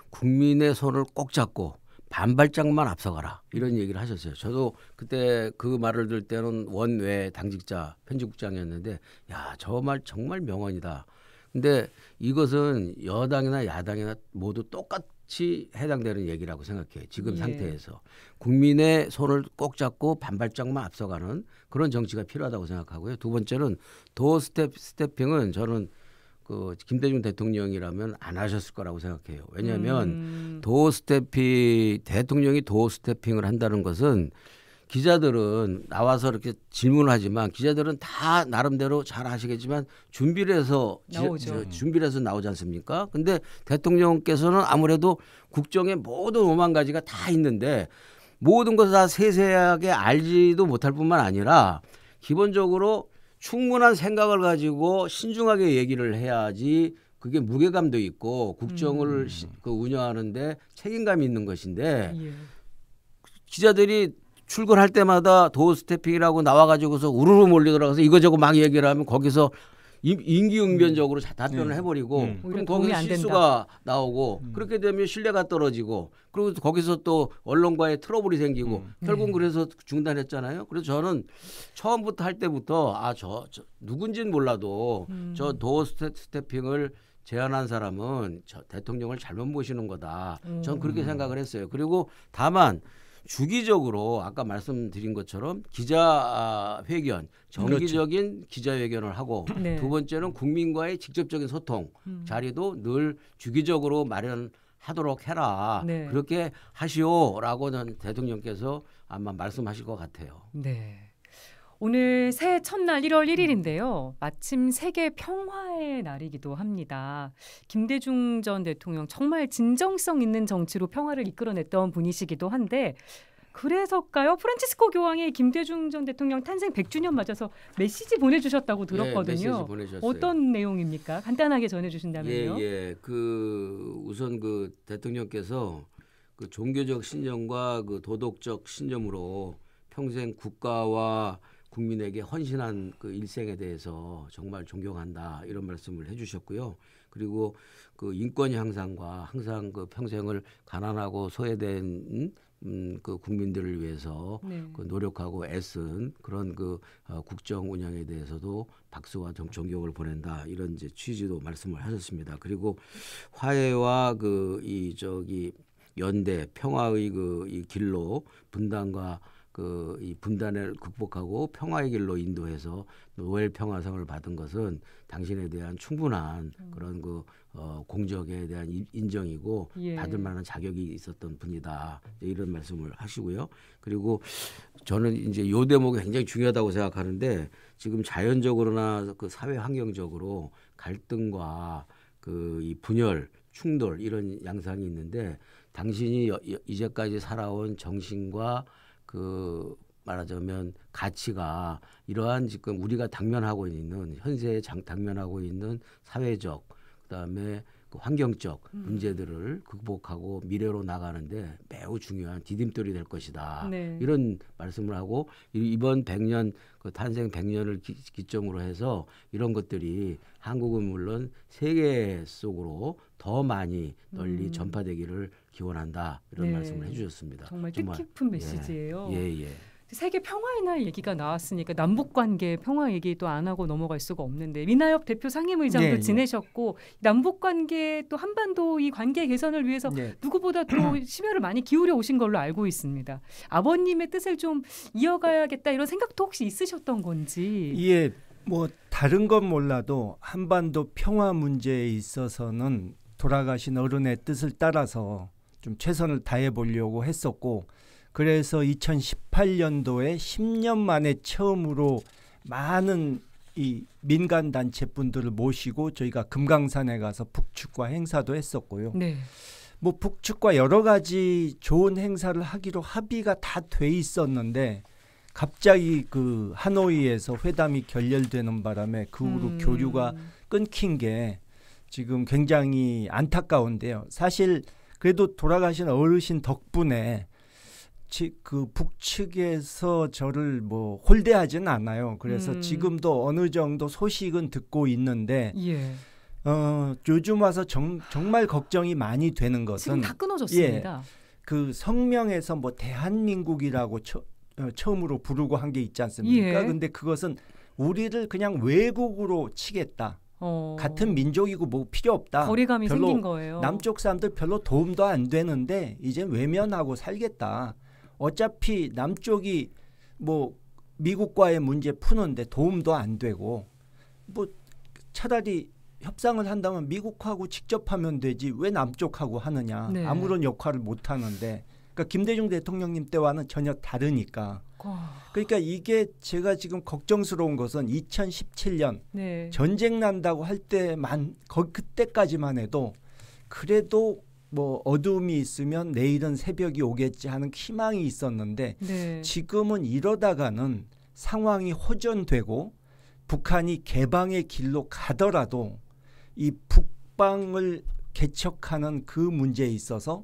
국민의 손을 꼭 잡고 반발짝만 앞서가라 이런 얘기를 하셨어요. 저도 그때 그 말을 들을 때는 원외 당직자 편집국장이었는데 야, 저 말 정말 명언이다. 근데 이것은 여당이나 야당이나 모두 똑같이 해당되는 얘기라고 생각해요. 지금 상태에서 국민의 손을 꼭 잡고 반발짝만 앞서가는 그런 정치가 필요하다고 생각하고요. 두 번째는 도어 스태핑은 저는 그 김대중 대통령이라면 안 하셨을 거라고 생각해요. 왜냐하면 대통령이 도어 스태핑을 한다는 것은 기자들은 나와서 이렇게 질문을 하지만 기자들은 다 나름대로 잘 하시겠지만 준비를 해서 나오지 않습니까? 근데 대통령께서는 아무래도 국정의 모든 5만 가지가 다 있는데 모든 것을 다 세세하게 알지도 못할 뿐만 아니라 기본적으로 충분한 생각을 가지고 신중하게 얘기를 해야지 그게 무게감도 있고 국정을 운영하는데 책임감이 있는 것인데 기자들이 출근할 때마다 도어 스태핑이라고 나와가지고서 우르르 몰려들어가서 이거저거 막 얘기를 하면 거기서 임기응변적으로 답변을 해버리고 그럼 거기서 실수가 나오고 그렇게 되면 신뢰가 떨어지고 그리고 거기서 또 언론과의 트러블이 생기고 결국은 그래서 중단했잖아요. 그래서 저는 처음부터 할 때부터 저 누군지는 몰라도 저 도어 스태핑을 제안한 사람은 저 대통령을 잘못 보시는 거다. 전 그렇게 생각을 했어요. 그리고 다만 주기적으로 아까 말씀드린 것처럼 기자회견, 정기적인 기자회견을 하고 두 번째는 국민과의 직접적인 소통 자리도 늘 주기적으로 마련하도록 해라. 그렇게 하시오라고 대통령께서 아마 말씀하실 것 같아요. 네. 오늘 새해 첫날 1월 1일인데요. 마침 세계 평화의 날이기도 합니다. 김대중 전 대통령 정말 진정성 있는 정치로 평화를 이끌어냈던 분이시기도 한데 그래서일까요? 프란치스코 교황이 김대중 전 대통령 탄생 100주년 맞아서 메시지 보내주셨다고 들었거든요. 메시지 보내주셨어요. 어떤 내용입니까? 간단하게 전해주신다면요. 우선 그 대통령께서 그 종교적 신념과 그 도덕적 신념으로 평생 국가와 국민에게 헌신한 그 일생에 대해서 정말 존경한다 이런 말씀을 해주셨고요. 그리고 그 인권 향상과 항상 그 평생을 가난하고 소외된 그 국민들을 위해서 그 노력하고 애쓴 그런 그 국정 운영에 대해서도 박수와 존경을 보낸다 이런 이제 취지도 말씀을 하셨습니다. 그리고 화해와 연대 평화의 이 길로 분단과 이 분단을 극복하고 평화의 길로 인도해서 노벨 평화상을 받은 것은 당신에 대한 충분한 그런 공적에 대한 인정이고 받을 만한 자격이 있었던 분이다 이런 말씀을 하시고요. 그리고 저는 이제 이 대목이 굉장히 중요하다고 생각하는데 지금 자연적으로나 그 사회 환경적으로 갈등과 이 분열, 충돌 이런 양상이 있는데 당신이 이제까지 살아온 정신과 말하자면 가치가 이러한 지금 우리가 당면하고 있는 현세에 당면하고 있는 사회적 그다음에 그 환경적 문제들을 극복하고 미래로 나가는데 매우 중요한 디딤돌이 될 것이다. 이런 말씀을 하고 이번 100년 그 탄생 100년을 기점으로 해서 이런 것들이 한국은 물론 세계 속으로 더 많이 널리 전파되기를 기원한다 이런 말씀을 해주셨습니다. 정말 뜻깊은 메시지예요. 예. 세계 평화의 날 얘기가 나왔으니까 남북관계 평화 얘기도 안 하고 넘어갈 수가 없는데 민하엽 대표 상임의장도 지내셨고 남북관계 또 한반도 이 관계 개선을 위해서 누구보다 또 심혈을 많이 기울여 오신 걸로 알고 있습니다. 아버님의 뜻을 좀 이어가야겠다 이런 생각도 혹시 있으셨던 건지. 예, 다른 건 몰라도 한반도 평화 문제에 있어서는 돌아가신 어른의 뜻을 따라서 좀 최선을 다해 보려고 했었고 그래서 2018년도에 10년 만에 처음으로 많은 이 민간 단체 분들을 모시고 저희가 금강산에 가서 북측과 행사도 했었고요. 북측과 여러 가지 좋은 행사를 하기로 합의가 다 돼 있었는데 갑자기 그 하노이에서 회담이 결렬되는 바람에 그 후로 교류가 끊긴 게 지금 굉장히 안타까운데요. 사실 그래도 돌아가신 어르신 덕분에 그 북측에서 저를 뭐 홀대하지는 않아요. 그래서 지금도 어느 정도 소식은 듣고 있는데 예. 요즘 와서 정말 걱정이 많이 되는 것은 지금 다 끊어졌습니다. 예, 그 성명에서 뭐 대한민국이라고 처음으로 부르고 한 게 있지 않습니까? 예. 근데 그것은 우리를 그냥 외국으로 치겠다. 같은 민족이고 뭐 필요 없다. 거리감이 별로 생긴 거예요. 남쪽 사람들 별로 도움도 안 되는데 이제 외면하고 살겠다. 어차피 남쪽이 뭐 미국과의 문제 푸는데 도움도 안 되고 뭐 차라리 협상을 한다면 미국하고 직접 하면 되지 왜 남쪽하고 하느냐. 네. 아무런 역할을 못 하는데 그러니까 김대중 대통령님 때와는 전혀 다르니까. 그러니까 이게 제가 지금 걱정스러운 것은 2017년 네. 전쟁 난다고 할 때만 그때까지만 해도 그래도 뭐 어둠이 있으면 내일은 새벽이 오겠지 하는 희망이 있었는데 네. 지금은 이러다가는 상황이 호전되고 북한이 개방의 길로 가더라도 이 북방을 개척하는 그 문제에 있어서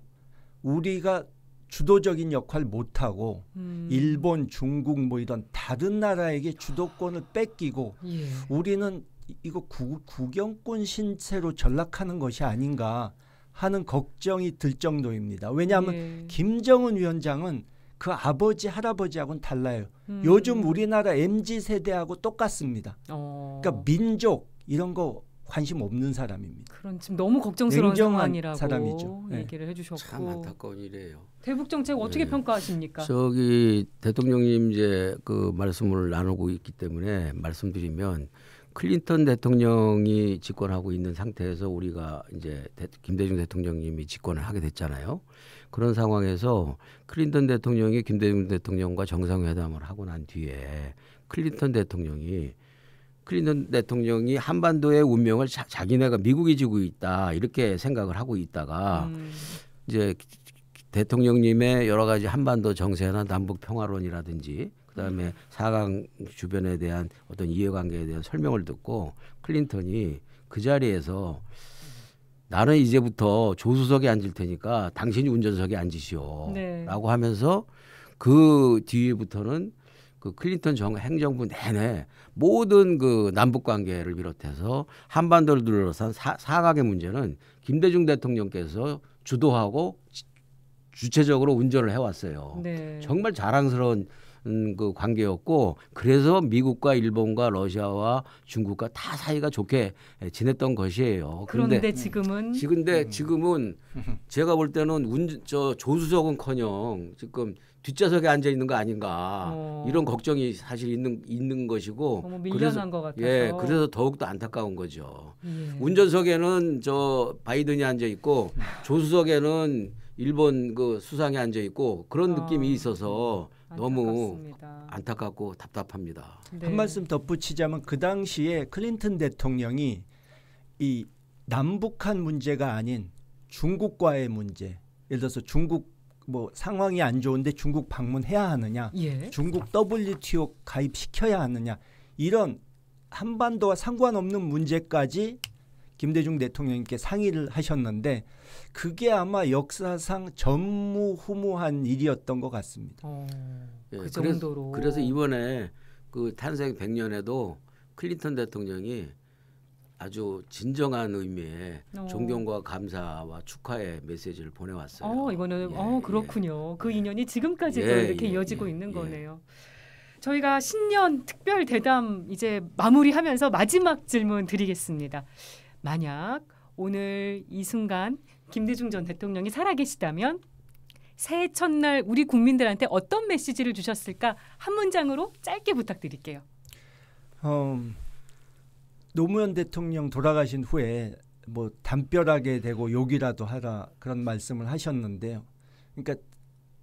우리가 주도적인 역할을 못하고 일본, 중국 뭐 이런 다른 나라에게 주도권을 뺏기고 예. 우리는 이거 국영권 신세로 전락하는 것이 아닌가 하는 걱정이 들 정도입니다. 왜냐하면 예. 김정은 위원장은 그 아버지 할아버지하고는 달라요. 요즘 우리나라 MZ세대하고 똑같습니다. 그러니까 민족 이런 거 관심 없는 사람입니다. 그런 지금 너무 걱정스러운 냉정한 상황이라고 사람이죠. 네. 얘기를 해주셨고 참 안타까운 일이에요. 대북 정책 어떻게 네. 평가하십니까? 저기 대통령님 이제 그 말씀을 나누고 있기 때문에 말씀드리면 클린턴 대통령이 집권하고 있는 상태에서 우리가 이제 김대중 대통령님이 집권을 하게 됐잖아요. 그런 상황에서 클린턴 대통령이 김대중 대통령과 정상회담을 하고 난 뒤에 클린턴 대통령이 한반도의 운명을 자기네가 미국이 지고 있다 이렇게 생각을 하고 있다가 이제 대통령님의 여러 가지 한반도 정세나 남북 평화론이라든지 그다음에 4강 주변에 대한 어떤 이해관계에 대한 설명을 듣고 클린턴이 그 자리에서 나는 이제부터 조수석에 앉을 테니까 당신이 운전석에 앉으시오 네. 라고 하면서 그 뒤에부터는 그 클린턴 행정부 내내 모든 그 남북 관계를 비롯해서 한반도를 둘러싼 4강의 문제는 김대중 대통령께서 주도하고 주체적으로 운전을 해왔어요. 네. 정말 자랑스러운 그 관계였고 그래서 미국과 일본과 러시아와 중국과 다 사이가 좋게 지냈던 것이에요. 그런데 지금은 지금은 제가 볼 때는 조수석은커녕 지금 뒷좌석에 앉아 있는 거 아닌가 이런 걱정이 사실 있는 것이고 너무 밀려난 것 같아서 그래서 더욱 더 안타까운 거죠. 예. 운전석에는 바이든이 앉아 있고 조수석에는 일본 그 수상이 앉아 있고 그런 느낌이 있어서 너무 안타깝고 답답합니다. 네. 한 말씀 덧붙이자면 그 당시에 클린턴 대통령이 이 남북한 문제가 아닌 중국과의 문제, 예를 들어서 중국 뭐 상황이 안 좋은데 중국 방문해야 하느냐, 예. 중국 WTO 가입시켜야 하느냐 이런 한반도와 상관없는 문제까지 김대중 대통령님께 상의를 하셨는데 그게 아마 역사상 전무후무한 일이었던 것 같습니다. 그 정도로. 그래서 이번에 그 탄생 100년에도 클린턴 대통령이 아주 진정한 의미의 존경과 감사와 축하의 메시지를 보내왔어요. 이거는 그렇군요. 그 인연이 지금까지도 이렇게 이어지고 있는 거네요. 저희가 신년 특별 대담 이제 마무리하면서 마지막 질문 드리겠습니다. 만약 오늘 이 순간 김대중 전 대통령이 살아계시다면 새해 첫날 우리 국민들한테 어떤 메시지를 주셨을까? 한 문장으로 짧게 부탁드릴게요. 노무현 대통령 돌아가신 후에 뭐 담벼락에 대고 욕이라도 하라 그런 말씀을 하셨는데요. 그러니까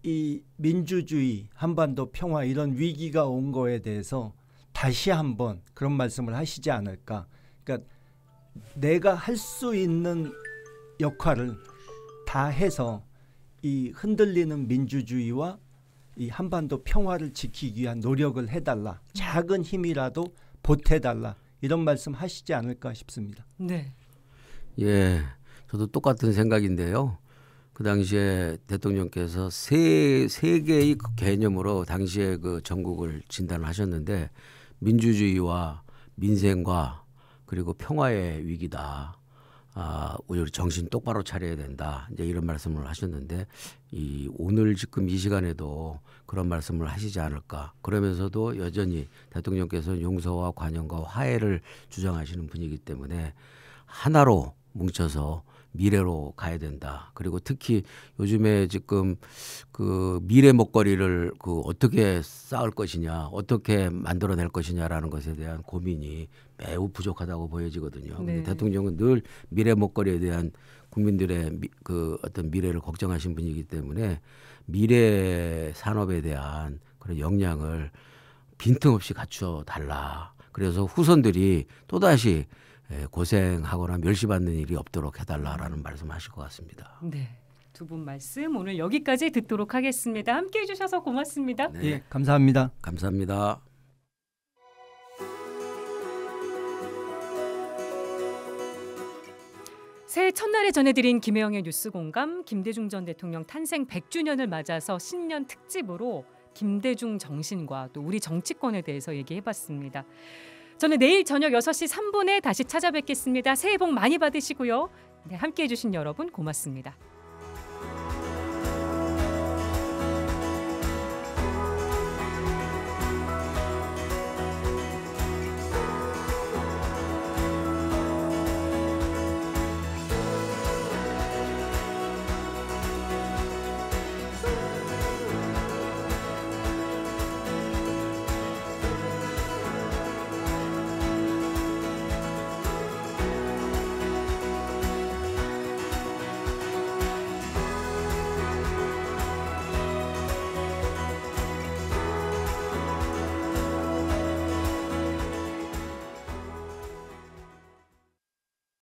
이 민주주의, 한반도 평화 이런 위기가 온 거에 대해서 다시 한번 그런 말씀을 하시지 않을까. 그러니까 내가 할 수 있는 역할을 다 해서 이 흔들리는 민주주의와 이 한반도 평화를 지키기 위한 노력을 해달라. 작은 힘이라도 보태달라. 이런 말씀 하시지 않을까 싶습니다. 네. 예, 저도 똑같은 생각인데요. 그 당시에 대통령께서 세 개의 그 개념으로 당시에 그 전국을 진단하셨는데 민주주의와 민생과 그리고 평화의 위기다. 우리 정신 똑바로 차려야 된다. 이제 이런 말씀을 하셨는데 오늘 지금 이 시간에도 그런 말씀을 하시지 않을까. 그러면서도 여전히 대통령께서는 용서와 관용과 화해를 주장하시는 분이기 때문에 하나로 뭉쳐서 미래로 가야 된다. 그리고 특히 요즘에 지금 그 미래 먹거리를 그 어떻게 쌓을 것이냐, 어떻게 만들어낼 것이냐라는 것에 대한 고민이 매우 부족하다고 보여지거든요. 네. 근데 대통령은 늘 미래 먹거리에 대한 국민들의 그 어떤 미래를 걱정하신 분이기 때문에 미래 산업에 대한 그런 역량을 빈틈없이 갖춰 달라. 그래서 후손들이 또다시 고생하거나 멸시받는 일이 없도록 해달라라는 말씀하실 것 같습니다. 네, 두 분 말씀 오늘 여기까지 듣도록 하겠습니다. 함께해 주셔서 고맙습니다. 네. 예, 감사합니다. 감사합니다. 새해 첫날에 전해드린 김혜영의 뉴스공감, 김대중 전 대통령 탄생 100주년을 맞아서 신년 특집으로 김대중 정신과 또 우리 정치권에 대해서 얘기해봤습니다. 저는 내일 저녁 6시 3분에 다시 찾아뵙겠습니다. 새해 복 많이 받으시고요. 네, 함께해 주신 여러분 고맙습니다.